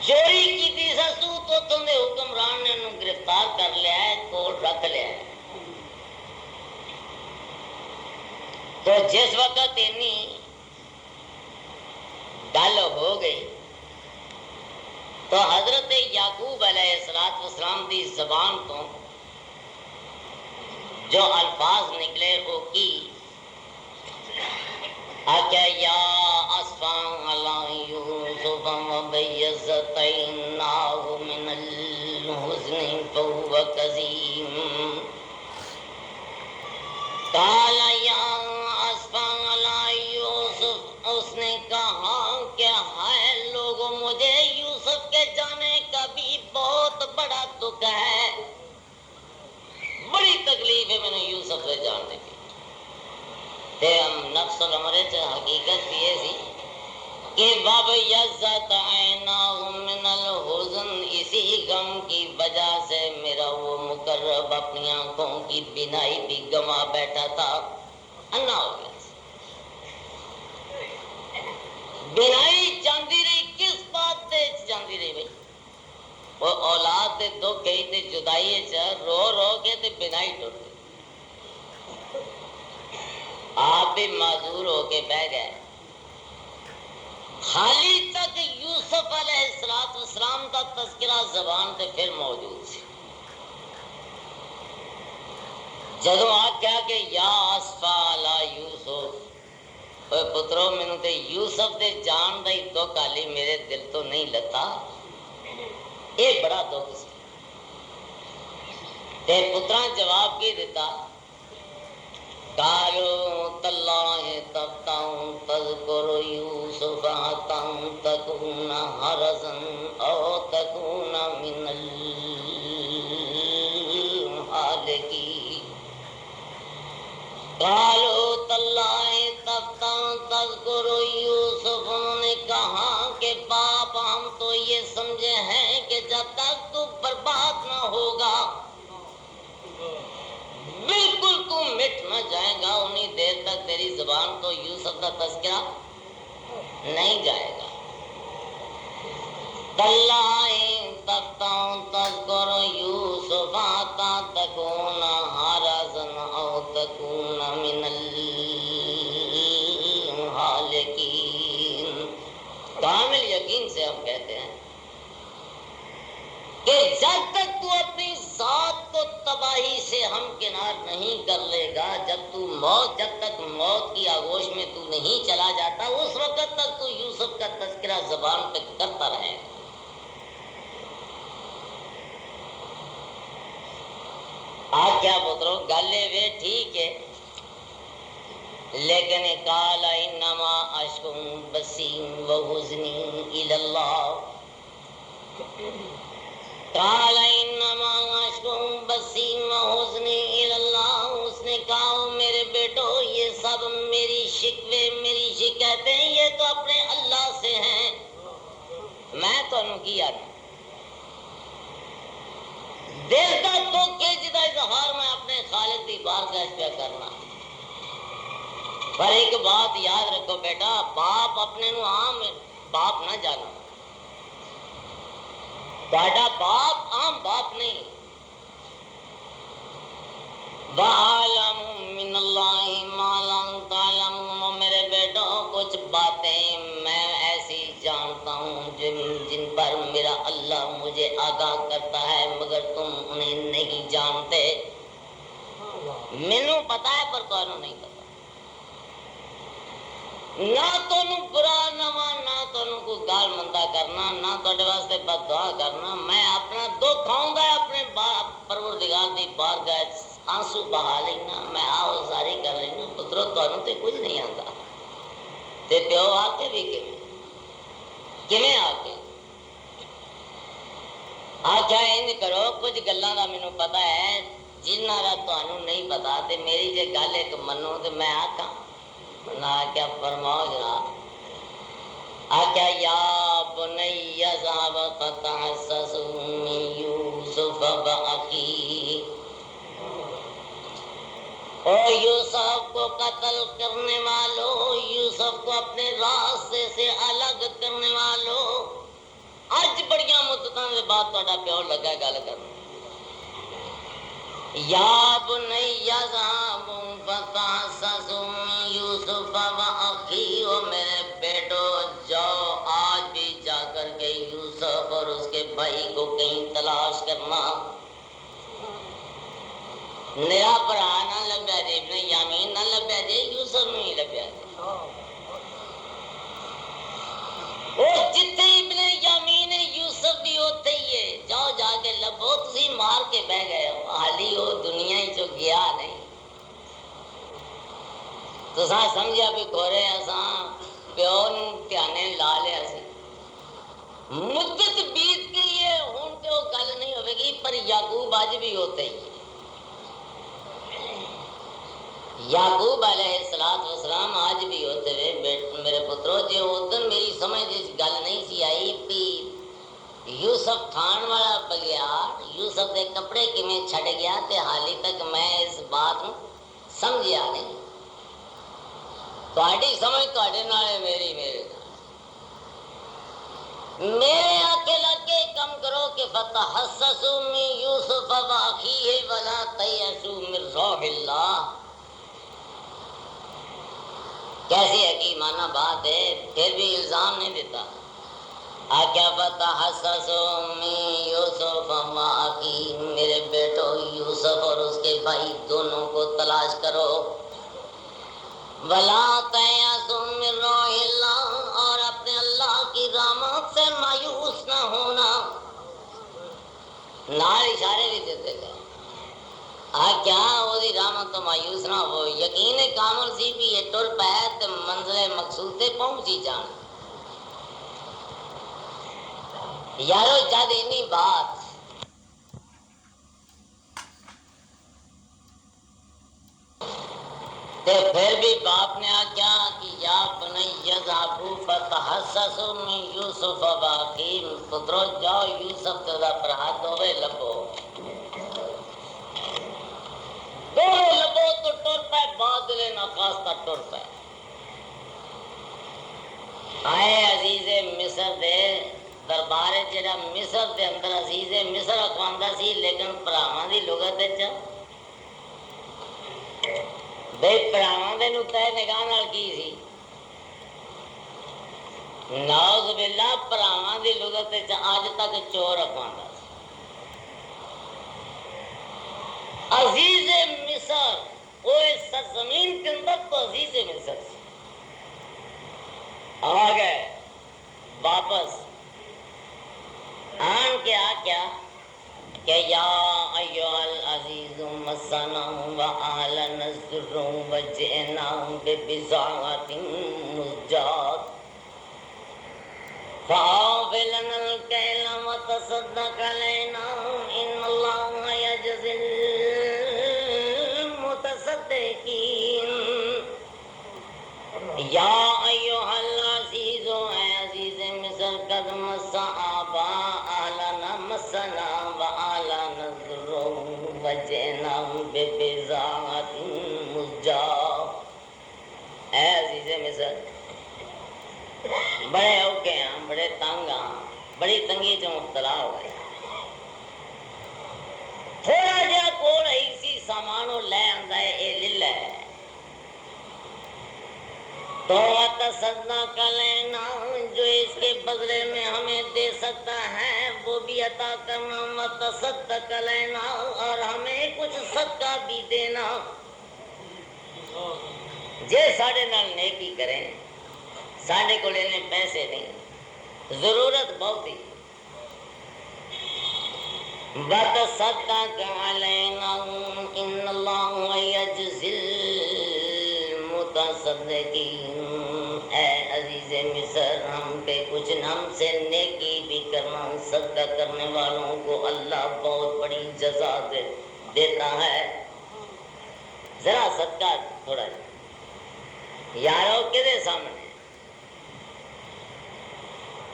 چوری کی تھی سسو تو تم دے حکمران نے انہوں گرفتار کر لیا ہے، کول رکھ لیا ہے۔ تو جس وقت اتنی گل ہو گئی تو حضرت یعقوب علیہ السلام دی زبان تو جو الفاظ نکلے وہ کی آکیا یا اسفان علی یوسف وبیضتیناہ من الحزن فہو کظیم قال یا اسفان علی یوسف، اس نے کہا کہ ہائے لوگوں مجھے یوسف کے جانے کا بھی بہت بڑا دکھ ہے، بڑی تکلیف ہے میں نے یوسف سے جاننے کی۔ تے ہم نفس الامر حقیقت بھی یہ سی کہ وَبَيَضَّتْ عَيْنَاهُ مِنَ الْحُزْنِ، اسی غم کی وجہ سے میرا وہ مقرب اپنی آنکھوں کی بینائی بھی گما بیٹھا تھا، انا ہو گیا۔ بینائی جاندی رہی، کس بات دے جاندی رہی بھائی؟ وہ اولاد دے دکھ گئی تے جدائی رو رو کے تے بینائی ٹوٹ گئی۔ آپ بھی معذور ہو کے بہ گئے۔ حالی تک یوسف علیہ السلام کا تذکرہ زبان تے پھر موجود سی۔ جدو آکھیا کہ یا اسفا علی یوسف، اے پترو مینوں تے یوسف دے جان دا ہی دکھ حالی میرے دل تو نہیں لتا، یہ بڑا دکھ سی۔ تے پتراں جواب کی دیتا قالوا تاللہ تفتأ تذکر یوسف حتی تکون حرزا او تکون من الحالکین۔ قالوا تاللہ تفتأ تذکر یوسف، انہوں نے کہا کہ باپ ہم تو یہ سمجھے ہیں کہ جب تک تو برباد نہ ہوگا، بالکل تو مٹ نہ جائے گا، انہی دیر تک تیری زبان تو یوسف کا تذکرہ نہیں جائے گا۔ تاللہ تفتأ تذکر یوسف حتی تکون حرزا او تکون من الحالکین۔ کامل یقین سے ہم کہتے ہیں کہ جب تک تو اپنی ذات کو تباہی سے ہمکنار نہیں کر لے گا، جب تک موت کی آغوش میں تو نہیں چلا جاتا، اس وقت تک تو یوسف کا تذکرہ زبان پہ کرتا رہے گا۔ آپ کیا پترو گلے وے ٹھیک ہے، لیکن قال انما اشکو بثی وحزنی الی اللہ، قال انما اشکو بثی وحزنی الی اللہ، اس نے کہا میرے بیٹو یہ سب میری شکوے میری شکایتیں یہ تو اپنے اللہ سے ہیں، میں تو انہوں کیا نہیں۔ دل کا دکھ ہے جدا اظہار میں اپنے خالق کی بارگاہ پہ کرنا۔ پر ایک بات یاد رکھو بیٹا، باپ اپنے نو عام باپ نہ جانا، تہاڈا باپ عام باپ نہیں۔ وَأَعْلَمُ مِنَ اللَّهِ مَا لَمْ تَعْلَمُوا، میرے بیٹوں کچھ باتیں میں ایسی جان مینوں پتا ہے پر تانوں نہیں پتا، نہ تانوں برا نہ نہ تانوں کوئی گال مندا کرنا، نہ تہاڈے واسطے بد دعا کرنا، میں اپنا دکھ آوندا ہے اپنے پروردگار دی بارگاہ آنسو بہا لینا، میں آؤ ساری کر لینا، پترو تانوں تے کچھ نہیں آندا، تے پیو آ کے بھی کیویں آ کے آخیا انج کرو، کچھ گلاں دا مینوں پتا ہے جنہاں دا تانوں نہیں پتا، تے میری جے گل ایک منو تے میں آکھاں نہ کیا فرماؤ جناب، آخیا یا بنی اذهب فتحسس من یوسف واخیہ، او یوسف کو قتل کرنے والوں، یوسف کو اپنے راستے سے الگ کرنے والوں، اج بڑیاں مدتاں دے بعد تہاڈا پیو لگا گل کرنا، یا بنی اذهب فتحسس من یوسف واخیہ، او میرے بیٹو جاؤ آج بھی جا کر کے یوسف اور اس کے بھائی کو کہیں تلاش کرنا، میرا برا نہ لبیا جی، ابن یامین نہ لبیا جی، یوسف نہیں لبیا جی، وہ جتنے ابن یامین یوسف بھی ہوتے ہی ہے، جاؤ جا کے لبو، تسی مار کے بہ گئے ہو، حالی وہ دنیا ہی چو گیا نہیں، تساں سمجھیا بھی کورے اساں پیو پیانے لا لیا سی، مدت بیت گئی ہے، ہوں تے وہ گل نہیں ہوے گی، پر یعقوب اج بھی ہوتے ہی ہے، یعقوب علیہ السلام آج بھی ہوتے ہوئے میرے پترو جی ادھر میری سمجھ گل نہیں سی آئی بھی یوسف کھان والا بگیار یوسف دے کپڑے کیویں چھڑ گیا تے حالی تک میں اس بات نوں سمجھیا نہیں، تہاڈی سمجھ تہاڈے نال ہے، میری میرے نال، میرے آکے لگ کے کم کرو کہ فتحسسوا من یوسف واخیہ ولا تیأسوا من روح اللہ، کیسی حکیمانہ بات ہے، پھر بھی الزام نہیں دیتا، آکیا فتحسسوا من یوسف واخیہ، میرے بیٹو یوسف اور اس کے بھائی دونوں کو تلاش کرو، ولا تیأسوا من روح اللہ، اور اپنے اللہ کی رحمت سے مایوس نہ ہونا، نال اشارے بھی دیتے گئے، کیا وہ رحمت تو مایوس نہ ہو، یقین کامل سی بھی یہ ٹر پہ تے منزل مقصود تے پہنچی جان، یارو جد اینی بات تے پھر بھی باپ نے آکیا کہ یا بنی اذهبوا فتحسسوا من یوسف واخیہ، پترو جاؤ یوسف تے دا بھرا دووے لبو، دووے لبو تو ٹر پہ بادل ناخواستہ ٹر پہ، آئے عزیز مصر دے دربار جڑا مصر دے اندر عزیز مصر اخواندا سی، لیکن بھراواں دی لغت وچ بے بھراواں دے نقطۂ نگاہ نال کی سی، نعوذ باللہ بھراواں دی لغت وچ اج تک چور اخواندا سی، عزیز مصر وہ اس سرزمین کے اندر تو عزیز مصر سی، آ گئے واپس آن کے کیا کہ یا ایھا العزیز مسنا وآل نصر وجئنا ببضاعة مزجاة فأوف لنا الكيل وتصدق علينا إن الله يجزي المتصدقين، یا ایھا العزیز، اے عزیز مصر قد مس آباءنا مسنا وآل نضر وجئنا ببضاعة مزجاة، اے عزیز مصر بڑے اوکے ہیں، بڑے تنگ ہیں، بڑی تنگی چ مبتلا ہو گئے، تھوڑا جہا کول ہی سی سامان وہ لے آندا ہے، اے للہ ہے تو تصدق لینا، جو اس کے بدلے میں ہمیں دے سکتا ہے وہ بھی عطا کرنا، وتصدق علینا، اور ہمیں کچھ صدقہ بھی دینا۔ جے ساڑھے نال نیکی کریں، ساڑھے کو لینے پیسے نہیں، ضرورت بہت ہی، وتصدق علینا ان اللہ یجزی المتصدقین۔ اے عزیز مصر، ہم پہ کچھ ہم سے نیکی بھی کرنا، صدقہ کرنے والوں کو اللہ بہت بڑی جزا دیتا ہے۔ ذرا صدقہ تھوڑا یارو کدے سامنے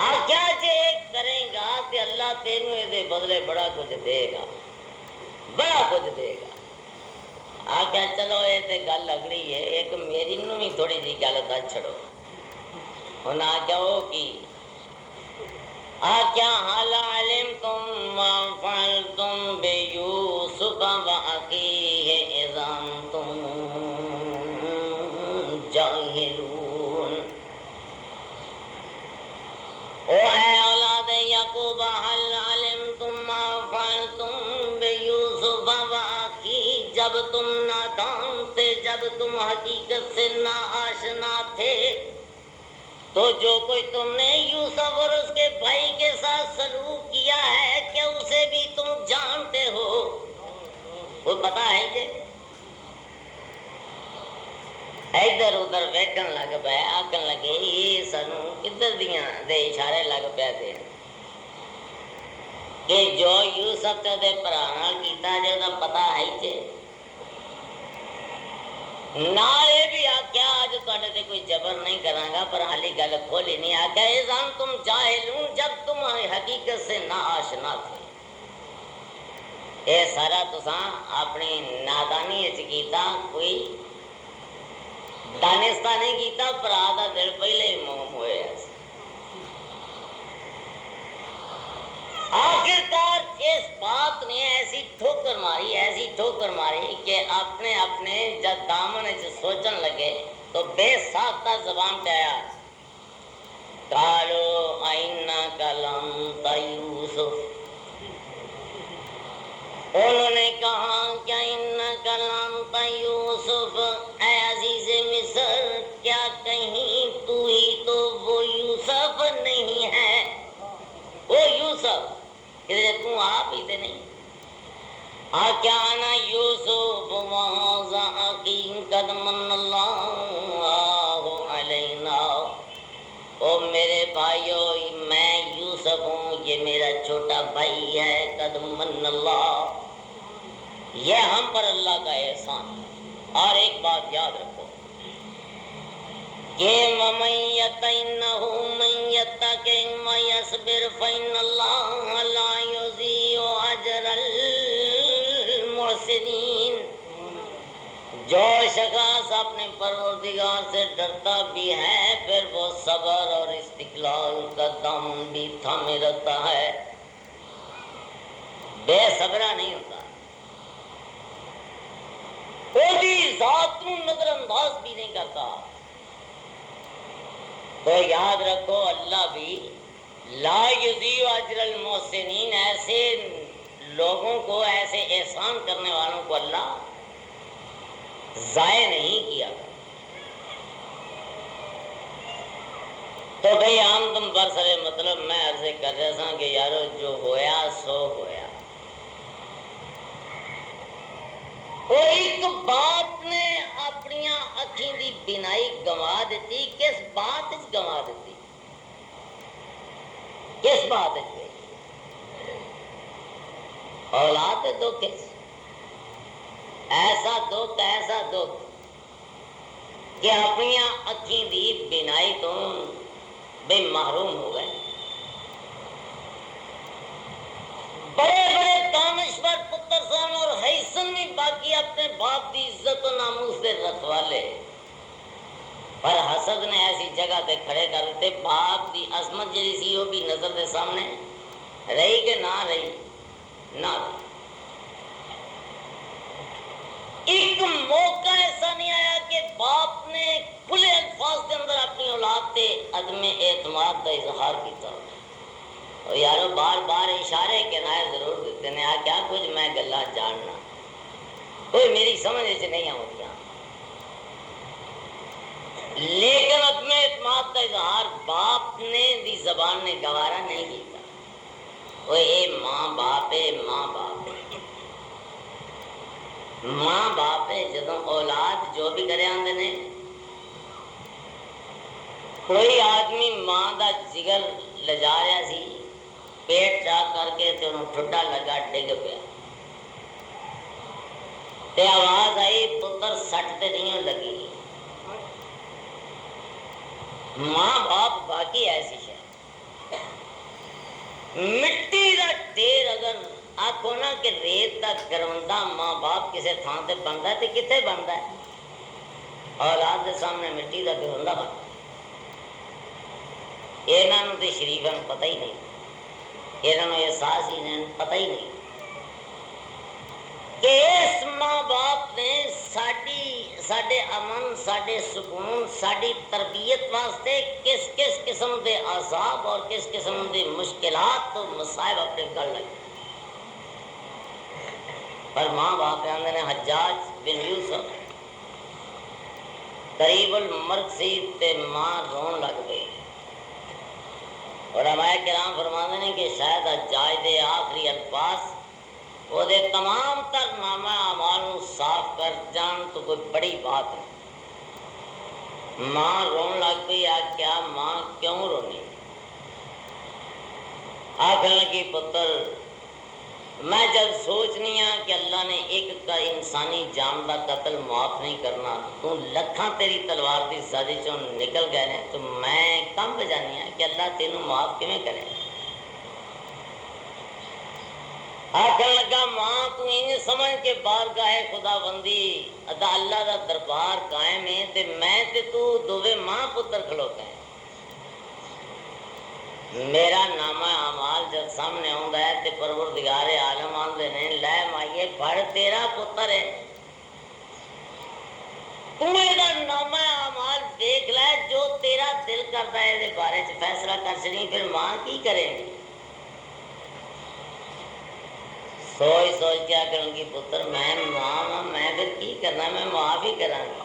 آپ کیا کریں گا کہ اللہ تینوں دے بدلے بڑا کچھ دے گا، بڑا کچھ دے گا۔ آکھیا چلو یہ تے گل اگڑی ہے، ایک میری نو بھی تھوڑی جی گل دس چھڑو۔ انہاں آکھیا وہ کی؟ آکھیا حال علمتم ما فعلتم بیوسف واخیہ اذا انتم جاہلون۔ او اے اولاد یعقوب، حل علمتم ما فعلتم بیوسف واخیہ، جب تم نادان تھے، جب تم حقیقت سے نا آشنا تھے، تو جو کوئی تم نے یوسف اور اس کے بھائی کے ساتھ سلوک کیا ہے، کیا اسے بھی تم جانتے ہو؟ وہ پتا ہے کہ ادھر ادھر ویکھن لگ پے، آکھن لگے یہ سانو کدھر دیاں دے اشارے لگ پیا دے کہ جو یوسف تے دے بھرا نال کیتا جے دا پتا ہے جے۔ نال یہ بھی آکھیا اج تواڈے تے کوئی جبر نہیں کراں گا، پر حالی گل کھولی نہیں۔ آکھیا اذن تم جاہلون، جب تم حقیقت سے نا آشنا تھے۔ اے سارا تساں اپنی نادانی وچ کیتا، کوئی دانستہ نہیں کیتا، بھرا دا دل پہلے ہی موم ہوئے۔ آخرکار اس بات نے ایسی ٹھوکر ماری کہ اپنے جب دامن سوچن لگے تو بے ساختہ زبان پہ آیا، قالوا اینک لانت یوسف، انہوں نے کہا کیا انک لانت یوسف، اے عزیز مصر، کیا کہیں تو ہی تو وہ یوسف نہیں ہے؟ وہ یوسف کہ تم آپ ہی تے نہیں؟ آکیا انا یوسف وہذا اخی قد من اللہ علینا، او میرے بھائیو میں یوسف ہوں، یہ میرا چھوٹا بھائی ہے، قد من اللہ، یہ ہم پر اللہ کا احسان۔ اور ایک بات یاد رکھو کہ وَمَن يَتَّقِ مَن يَتَّقِ وَيَصْبِرْ فَإِنَّ اللَّهَ لَا يُضِيعُ أَجْرَ الْمُحْسِنِينَ۔ جو شخص اپنے پروردگار سے ڈرتا بھی ہے، پھر وہ صبر اور استقلال کا دم بھی تھامے رکھتا ہے، بے صبرا نہیں ہوتا، کوئی ذات کو نظر انداز بھی نہیں کرتا۔ تو یاد رکھو اللہ بھی لا یضیع اجر المحسنین، ایسے لوگوں کو، ایسے احسان کرنے والوں کو اللہ ضائع نہیں کیا۔ تو بھئی عام تم برسر مطلب میں عرض کر رہا تھا کہ یارو جو ہویا سو ہویا۔ وہ ایک بات نے اپنی اکھیں دی بینائی گوا دیتی، کس بات گوا دیتی؟ کس بات گئی؟ اولاد دکھ، ایسا دکھ کہ اپنی اکھیں دی بینائی تو بے محروم ہو گئے۔ بڑے بڑے دانشور پتر سن اور حیثن بھی باقی اپنے باپ کی عزت و ناموس سے رکھوالے، پر حسد نے ایسی جگہ تے کھڑے کر دیتے، باپ کی عظمت جی سی وہ بھی نظر دے سامنے رہی کہ نہ رہی، نہ رہی۔ ایک ایک موقع ایسا نہیں آیا کہ باپ نے کھلے الفاظ کے اندر اپنی اولاد سے عدم اعتماد کا اظہار کیتا اور یارو بار بار اشارے کنائے ضرور دیتے ہیں کیا کچھ میں گلا جاننا کوئی میری سمجھ سے نہیں آؤں کیا، لیکن عدم اعتماد کا اظہار باپ نے دی زبان نے گوارا نہیں کیتا۔ وہ اے ماں باپ ہے، ماں باپ ہے، ماں باپ ہے۔ جدوں اولاد جو بھی کرے آندے نے کوئی آدمی ماں دا جگر لجا رہا سی، پیٹ چاک کر کے تے انہوں ٹھڈا لگا ڈگ پیا تے آواز آئی پتر سٹ تے نہیں لگی۔ ماں باپ باقی ایسی ہے، مٹی دا ڈھیر اگر آکھو نا کہ ریت دا گروندہ ماں باپ کسے تھان تے بنتا ہے تے کتے بنتا ہے؟ اولاد دے سامنے مٹی دا گروندہ بنتا ہے۔ انہوں نے شریفاں پتہ ہی نہیں، انہوں نے احساس ہی نہیں، پتہ ہی نہیں کہ اس ماں باپ نے ساڈے امن، ساڈے سکون، ساڈی تربیت واسطے کس کس قسم دے عذاب اور کس قسم دے مشکلات تو مصائب اپنے گھر لگے۔ پر ماں باپ آندے نے حجاج بن یوسف قریب المرگ سی تے ماں رون لگ گئی، اور علماء کرام فرماتے ہیں کہ شاید حجاج دے آخری الفاظ وہ دے تمام تر نامہ اعمال صاف کر جان تو کوئی بڑی بات ہے۔ ماں رون لگ گئی، کیا ماں کیوں رونی؟ آخر لگی پتر میں جب سوچنی ہاں کہ اللہ نے ایک کا انسانی جان کا قتل معاف نہیں کرنا، تو لکھاں تیری تلوار دی زدی چوں نکل گئے ہیں، تو میں کم بجانی ہاں کہ اللہ تینوں معاف کیویں کرے؟ آخر لگا ماں تو انہیں سمجھ کے بارگاہ خدا بندی ادا اللہ دا دربار قائم ہے تے میں تے تو دوویں ماں پتر کھلوتے ہیں، میرا نامہ اعمال جب سامنے آندا ہے تے پروردگار عالم آندے نے لے مائیے پڑھ تیرا پتر ہے، تو دا نامہ اعمال دیکھ لے، جو تیرا دل کرتا ہے دے بارے چ فیصلہ کر چلی، پھر ماں کی کرے گی؟ سوچ سوچ کیا کروں گی پتر میں ماں میں پھر کی کرنا، میں معاف ہی کروں گا۔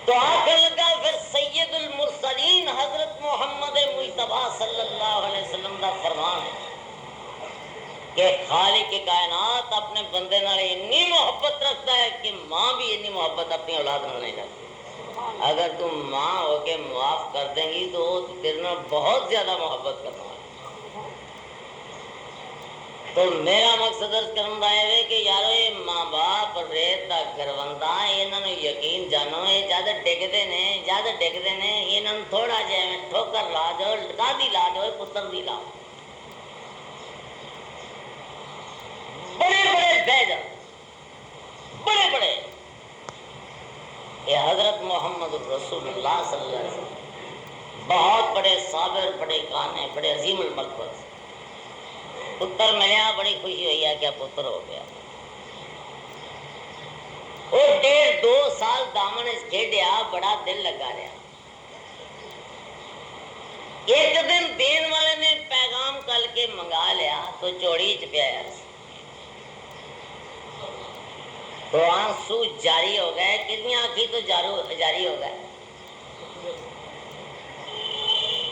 تو آخر لگا پھر سید المرسلین حضرت محمد مجتبیٰ صلی اللہ علیہ وسلم دا فرمان ہے کہ خالق کائنات اپنے بندے نال اتنی محبت رکھتا ہے کہ ماں بھی اتنی محبت اپنی اولاد نال نہیں رکھتی۔ اگر تم ماں ہو کے معاف کر دیں گی تو وہ تیرے نال بہت زیادہ محبت کرنا ہے۔ تو میرا مقصد عرض کرنا ہے کہ یارو یہ ماں باپ ریت دا گروندہ انہوں نے یقین جانو یہ جد ڈگدے نے انہوں نے تھوڑا جہاں ٹھوکر لا دو، کا دی لا دو، پتر دی لا بڑے بڑے بہ جان، بڑے بڑے یہ حضرت محمد رسول اللہ صلی اللہ علیہ وسلم بہت بڑے صابر، بڑے کانے، بڑے عظیم المقصد، پتر ملیا بڑی خوشی ہوئی ہے، کیا پتر ہو گیا۔ وہ 1.5-2 سال دامن کھیڈیا، بڑا دل لگا رہا۔ ایک دن دین والے نے پیغام کل کے منگا لیا تو چوڑی چ پیا تو آنسو جاری ہو گئے، کتنی آنکھی تو جاری ہو گئے۔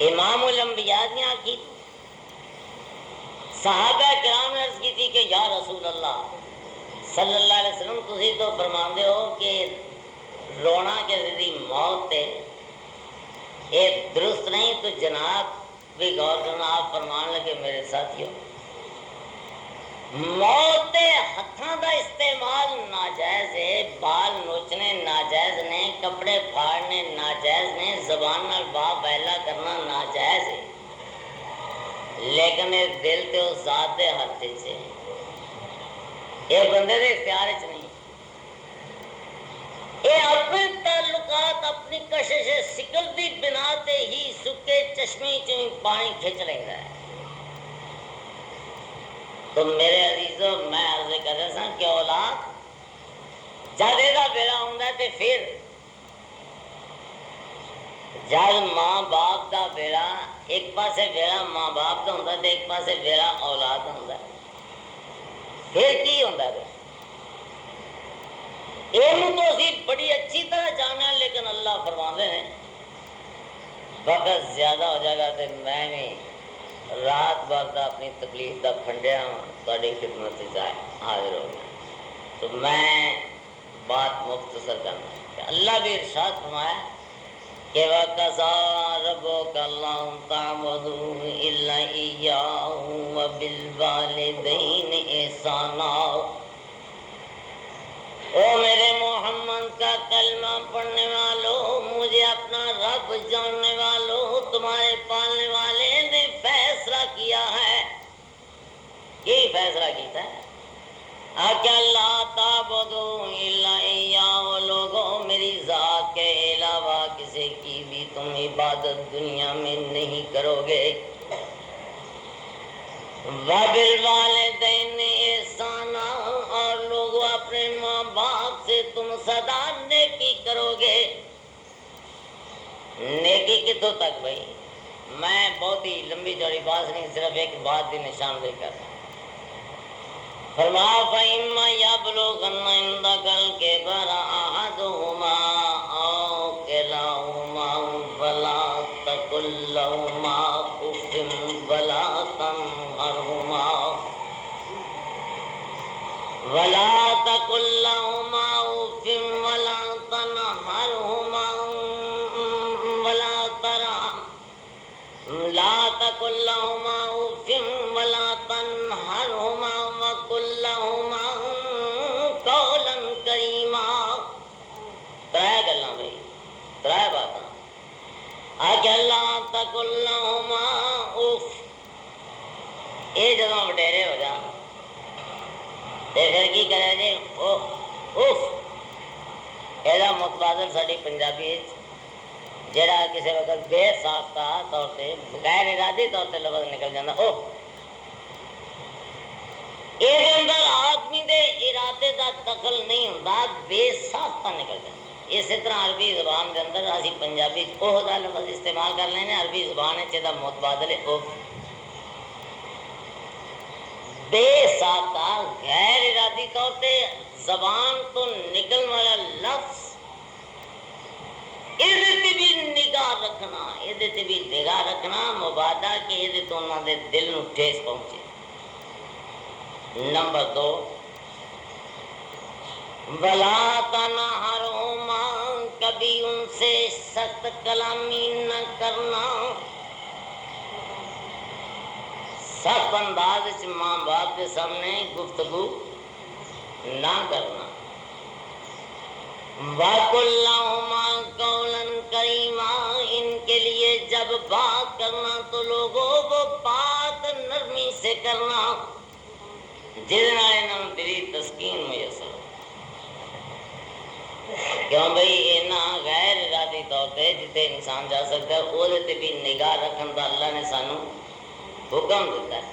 امام الانبیاء نے آنکھی، صحابہ کرام نے عرض کی تھی کہ یا رسول اللہ صلی اللہ علیہ وسلم تسی تو فرماندے ہو کہ رونا کے ذریعے موت ہے، یہ درست نہیں، تو جناب بھی غور کرنا۔ آپ فرمان لگے میرے ساتھیوں موت ہتھاں دا استعمال ناجائز ہے، بال نوچنے ناجائز نے، کپڑے پھاڑنے ناجائز نے، زبان نال با بیلا کرنا ناجائز ہے، لیکن دل تے اس ذات دے ہاتھ سے یہ بندے دے اختیار چ نہیں، یہ اپنے تعلقات اپنی کشش سکل دی بنا تے ہی سکے چشمے چ پانی کھچ لینا ہے۔ تو میرے عزیزو میں عرض کر رہا سا کہ اولاد جد یہ بیڑا ہوندا تے پھر جد ماں باپ دا بیڑا ایک پاسے بیڑا ماں باپ دا ہوندا تے ایک پاسے بیڑا اولاد دا ہوندا پھر کی ہوندا ہے؟ یہ تو اسی بڑی اچھی طرح جانا، لیکن اللہ فرماندے ہیں وقت زیادہ ہو جائے گا تو میں بھی رات بھر دا اپنی تکلیف دا پھنڈیا تاری خدمت حاضر ہو گیا۔ تو میں بات مختصر کرنا کہ اللہ بھی ارشاد فرمایا کہ وَقَضَىٰ رَبُّكَ أَلَّا تَعْبُدُوا إِلَّا إِيَّاهُ وَبِالْوَالِدَيْنِ إِحْسَانًا۔ او میرے محمد کا کلمہ پڑھنے والوں، مجھے اپنا رب جاننے والوں، تمہارے پالنے والے نے فیصلہ کیا ہے۔ یہی فیصلہ کیتا ہے کہ اللہ تعبدوا الا ایاہ، لوگوں میری ذات کے علاوہ کسی کی بھی تم عبادت دنیا میں نہیں کرو گے۔ وَبِالْوَالِدَيْنِ إِحْسَانًا، اور لوگوں اپنے ماں باپ سے تم سدا نیکی کرو گے۔ نیکی کتوں تک بھائی؟ میں بہت ہی لمبی چوڑی بات نہیں، صرف ایک بات بھی نشاندہی کر رہا ہوں۔ فرمایا فَإِمَّا يَبْلُغَنَّ عِندَكَ الْكِبَرَ أَحَدُهُمَا أَوْ كِلَاهُمَا فَلَا تَقُل لَّهُمَا أُفٍّ وَلَا تَنْهَرْهُمَا وَقُل لَّهُمَا قَوْلًا كَرِيمًا۔ ترائے گلاں بھائی، ترائے باتاں کہ اللہ تقل لہما اف، یہ جدوں وڈیرے ہو جان تے پھر کی کرے جی اف، یہ متبادل ساری پنجابی جڑا کسی وقت بے ساختہ طور پہ غیر ارادی طور پہ لفظ نکل جاتا اف، یہ اندر آدمی دے ارادے دا دخل نہیں ہوتا، بے ساختہ نکل جاتا۔ اسی طرح عربی زبان کے اندر اسی پنجابی اوہ دا لفظ استعمال کر لینے، عربی زبان ہے جہاں متبادل اوف، بے ساختہ غیر ارادی طور پہ زبان تو نکل والا لفظ، یہ بھی نگاہ رکھنا، یہ بھی نگاہ رکھنا مبادہ کہ یہ تو انہوں دے دل نو ٹھیس پہنچے۔ نمبر 2 وَلَا تَنْهَرْهُمَا، کبھی ان سے سخت کلامی نہ کرنا، سخت انداز سے ماں باپ کے سامنے گفتگو نہ کرنا۔ وَقُل لَّهُمَا قَوْلًا كَرِيمًا، ان کے لیے جب بات کرنا تو لوگوں وہ بات نرمی سے کرنا جس نال انہاں دلی تسکین میسر ہو۔ کیوں بھئی انہاں غیر ارادی طور پہ جتے انسان جا سکتا ہے وہ تے بھی نگاہ رکھن دا اللہ نے سانو حکم دیتا ہے۔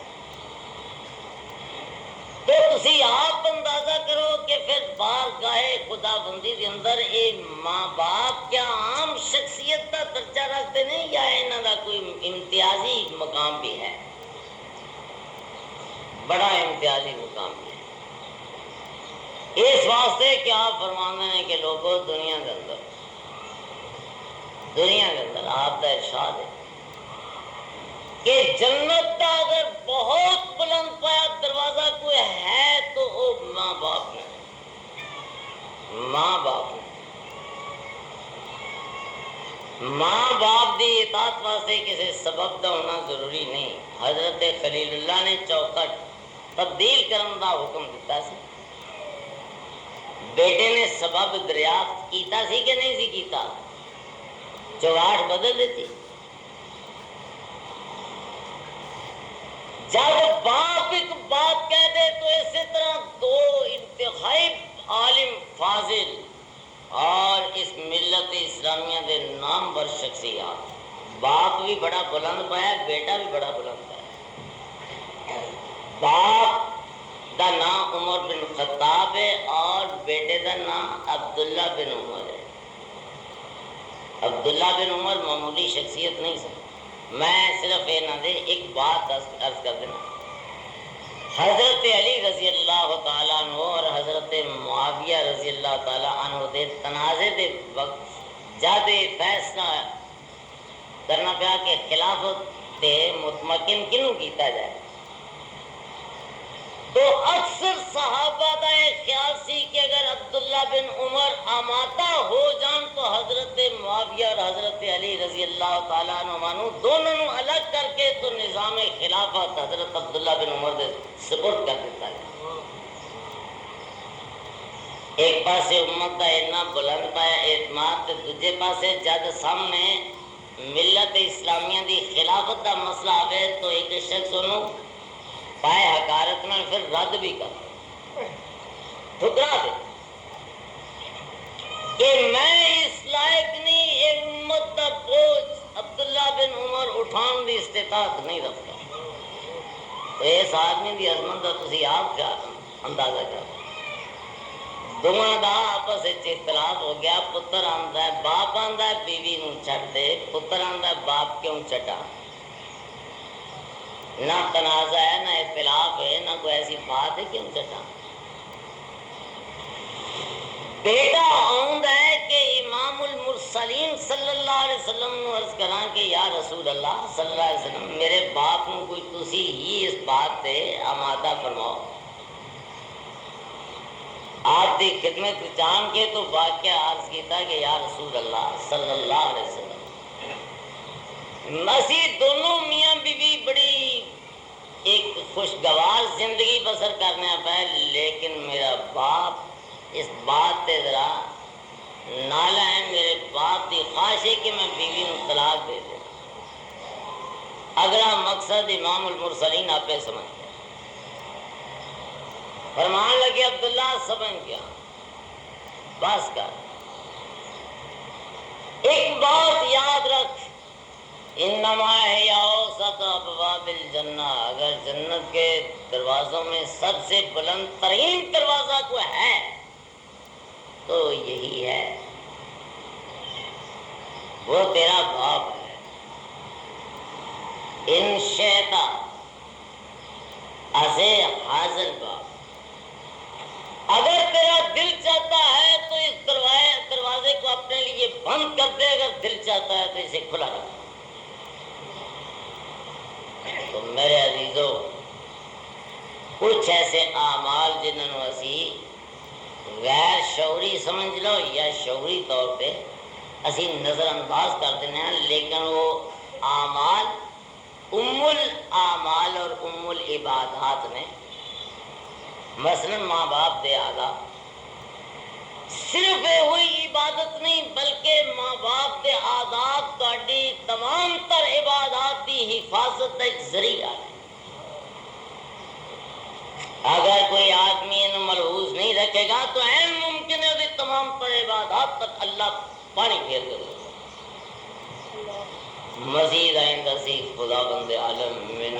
تو تسی آپ اندازہ کرو کہ پھر بارگاہ خدا بندی کے اندر اے ماں باپ کیا عام شخصیت کا درجہ رکھتے ہیں یا انہاں دا کوئی امتیازی مقام بھی ہے؟ بڑا امتیازی مقام ہے۔ اس واسطے کہ آپ فرماتے ہیں کہ لوگوں دنیا کے اندر آپ کا ارشاد ہے کہ جنت کا اگر بہت بلند پایا دروازہ کوئی ہے تو وہ ماں باپ نے، ماں باپ نے، ماں باپ دی اطاعت واسطے کسی سبب کا ہونا ضروری نہیں۔ حضرت خلیل اللہ نے چوکھٹ تبدیل کرنے کا حکم دیتا سی، بیٹے نے سبب دریافت کیتا سی کہ نہیں سی کیتا؟ چوگاٹ بدل دیتی۔ جب باپ ایک بات کہہ دے تو اسی طرح دو انتہائی عالم فاضل اور اس ملت اسلامیہ دے نام بر شخصیات، باپ بھی بڑا بلند پایا، بیٹا بھی بڑا بلند پایا۔ باپ دا نام عمر بن خطاب ہے اور بیٹے دا نام عبداللہ بن عمر ہے۔ عبداللہ بن عمر معمولی شخصیت نہیں سن۔ میں صرف یہ نہ دے ایک بات عرض کر دینا، حضرت علی رضی اللہ تعالیٰ عنہ اور حضرت معاویہ رضی اللہ تعالیٰ عنہ دے تنازع دے وقت جب فیصلہ کرنا پیا کہ خلافت تے مطمئن کنوں کیتا جائے، تو اکثر صحابہ دا ایک خیال سی کہ اگر عبداللہ بن عمر آمادہ ہو جان تو حضرت معاویہ اور حضرت علی رضی اللہ تعالیٰ عنہ دونوں نو الگ کر کے تو نظام خلافت حضرت عبداللہ بن عمر دے سپرد کر دیتا ہے۔ ایک پاسے امت دا اتنا بلند پایا اعتماد تے دوجے پاسے جد سامنے ملت اسلامیہ دی خلافت دا مسئلہ آوے تو ایک شخص انہوں پائے حقارت میں پھر رد بھی کر ٹھکرا دے کہ میں اس لائق نہیں، ایک امت دا بوجھ عبداللہ بن عمر اٹھان دی استطاعت نہیں رکھتا۔ تو اس آدمی دی عظمت دا تسی آپ کیا اندازہ کرو؟ دونوں دا آپس اختلاف ہو گیا، پتر آندا ہے باپ آندا ہے بیوی نو چھڈ دے، پتر آندا ہے باپ کیوں چھڈا؟ نہ تنازع ہے نہ اختلاف ہے نہ کوئی ایسی بات ہے کیوں چھڈا؟ بیٹا آندا ہے کہ امام المرسلین صلی اللہ علیہ وسلم نو عرض کراں کہ یا رسول اللہ صلی اللہ علیہ وسلم میرے باپ نو کوئی تسی ہی اس بات تے آمادہ فرماؤ۔ آپ دی خدمت جان کے تو واقعہ عرض کیتا کہ یا رسول اللہ صلی اللہ علیہ وسلم اسی دونوں میاں بی بی بڑی ایک خوشگوار زندگی بسر کرنے پہ، لیکن میرا باپ اس بات تے ذرا نالا ہے، میرے باپ دی خواہش ہے کہ میں بیوی نو طلاق دے دوں۔ اگلا مقصد امام المرسلین آپ سمجھ گیا، فرمان لگے عبداللہ سمجھ گیا بس کر، ایک بات یاد رکھ، انما ہی اوسط ابواب الجنہ، اگر جنت کے دروازوں میں سب سے بلند ترین دروازہ کو ہے تو یہی ہے، وہ تیرا باپ ہے۔ ان شیطا اسے حاضر باپ، اگر تیرا دل چاہتا ہے تو اس دروازے کو اپنے لیے بند کر دے، اگر دل چاہتا ہے تو اسے کھلا رکھ۔ تو میرے عزیزو، کچھ ایسے اعمال جنہوں اسی غیر شعوری سمجھ لو یا شعوری طور پہ اسی نظر انداز کر دینے ہیں، لیکن وہ اعمال ام الاعمال اور ام العبادات نے، مثلا ماں باپ دے آدھا صرف ہوئی عبادت نہیں بلکہ ماں باپ دے آداب تہاڈی تمام تر عبادات دی حفاظت ایک ذریعہ ہے۔ اگر کوئی آدمی انہوں ملحوظ نہیں رکھے گا تو این ممکن ہے کہ تمام تر عبادات پر اللہ پانی پھیر دے گا۔ مزید آئندہ سی خدا بند عالم من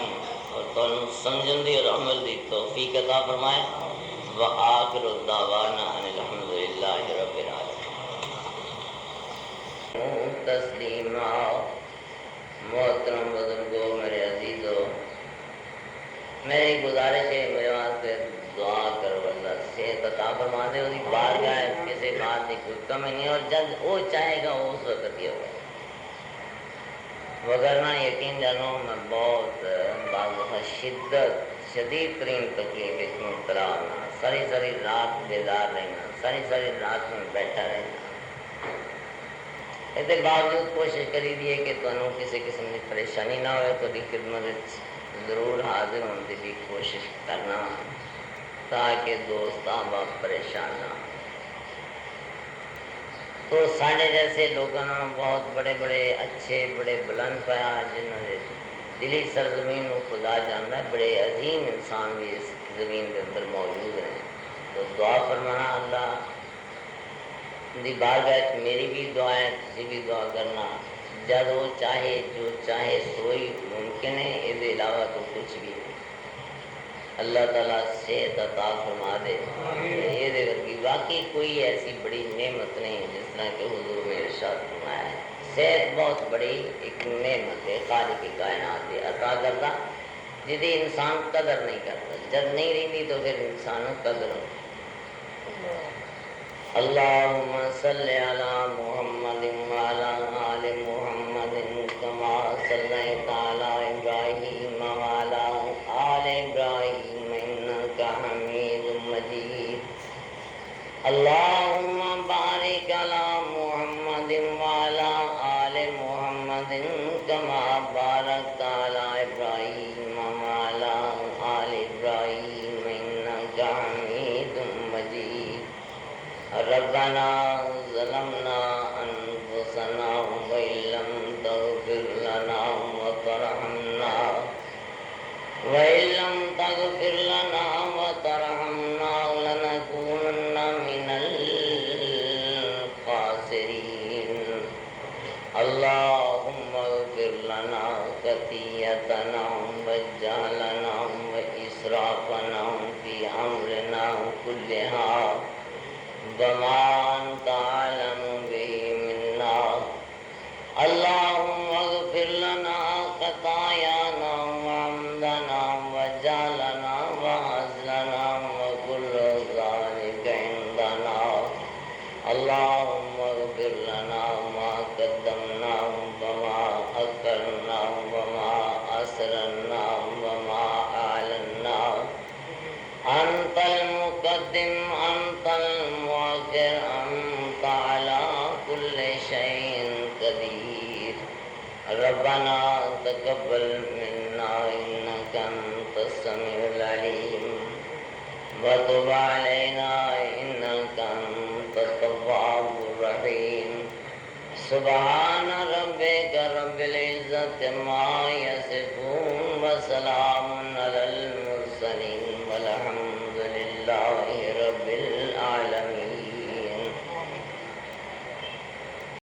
اور تمہیں سمجھن دی اور عمل دی توفیق عطا فرمائے۔ وآخر الدعوانا ان الحمدللہ رب العالمین۔ تسلیمہ محترم بزرگوں، میرے عزیزوں، میری گزارش ہے میرے واسطے دعا کرو، اللہ صحت عطا فرما دے، اس کی بارگاہ کسی بات کی کوئی کمی نہیں، اور جب وہ چاہے گا وہ اس وقت ہی ہوگا، وگرنہ یقین جانو میں بہت شدید ترین تکلیف اس میں مبتلا ہونا، ساری ساری رات بیدار رہنا، ساری ساری رات میں بیٹھا رہنا، اس کے باوجود کوشش کری دی ہے کہ تمہیں کسی قسم کی پریشانی نہ ہوئے، تو خدمت ضرور حاضر ہونے کی کوشش کرنا تاکہ دوست احباب پریشان نہ ہوں۔ تو ساڑھے جیسے لوگوں نے بہت بڑے بڑے اچھے بڑے بلند پایا، جنہوں نے دلی سرزمین کو خدا جاننا ہے، بڑے عظیم انسان بھی اس زمین کے اندر موجود ہیں۔ تو دعا فرمانا اللہ دی بارگاہ میری بھی دعا ہے، کسی بھی دعا کرنا، جب وہ چاہے جو چاہے سوئی ممکن ہے، اس کے علاوہ تو کچھ بھی نہیں۔ اللہ تعالیٰ صحت عطا فرما دے. یہ دے کی واقعی کوئی ایسی بڑی نعمت نہیں جس طرح کہ حضور نے ارشاد فرمایا ہے. صحت بہت بڑی ایک نعمت ہے خالق کی کائنات ہے عطا کردہ جدی انسان قدر نہیں کرتا. جب نہیں رہتی تو پھر انسان قدر ہو. اللہم صلی علی محمد وعلی آل محمد کما صلیت علی ابراہیم وعلی آل ابراہیم انک حمید مجید. اللہم بارک علی محمد وعلی آل محمد کما بارکت علی ابراہیم وعلی آل ابراہیم انک حمید مجید. ربنا ظلمنا انفسنا وإن لم تغفر لنا وترحمنا لنكونن من الخاسرين. اللهم اغفر لنا خطيئتنا وجهلنا وإسرافنا في أمرنا كلها وما أنت أعلم به منا. اللهم اغفر لنا خطايانا وعمدنا وجهلنا وهزلنا وكل ذلك عندنا. اللهم اغفر لنا ما قدمنا وما أخرنا وما أسررنا وما أعلنا. أنت المقدم أنت المؤخر أنت على كل شيء قدير. ربنا تقبل منا إنك أنت السميع العليم وتب علينا إنك أنت التواب الرحيم. سبحان ربك رب العزة عما يصفون وسلام على المرسلين والحمد لله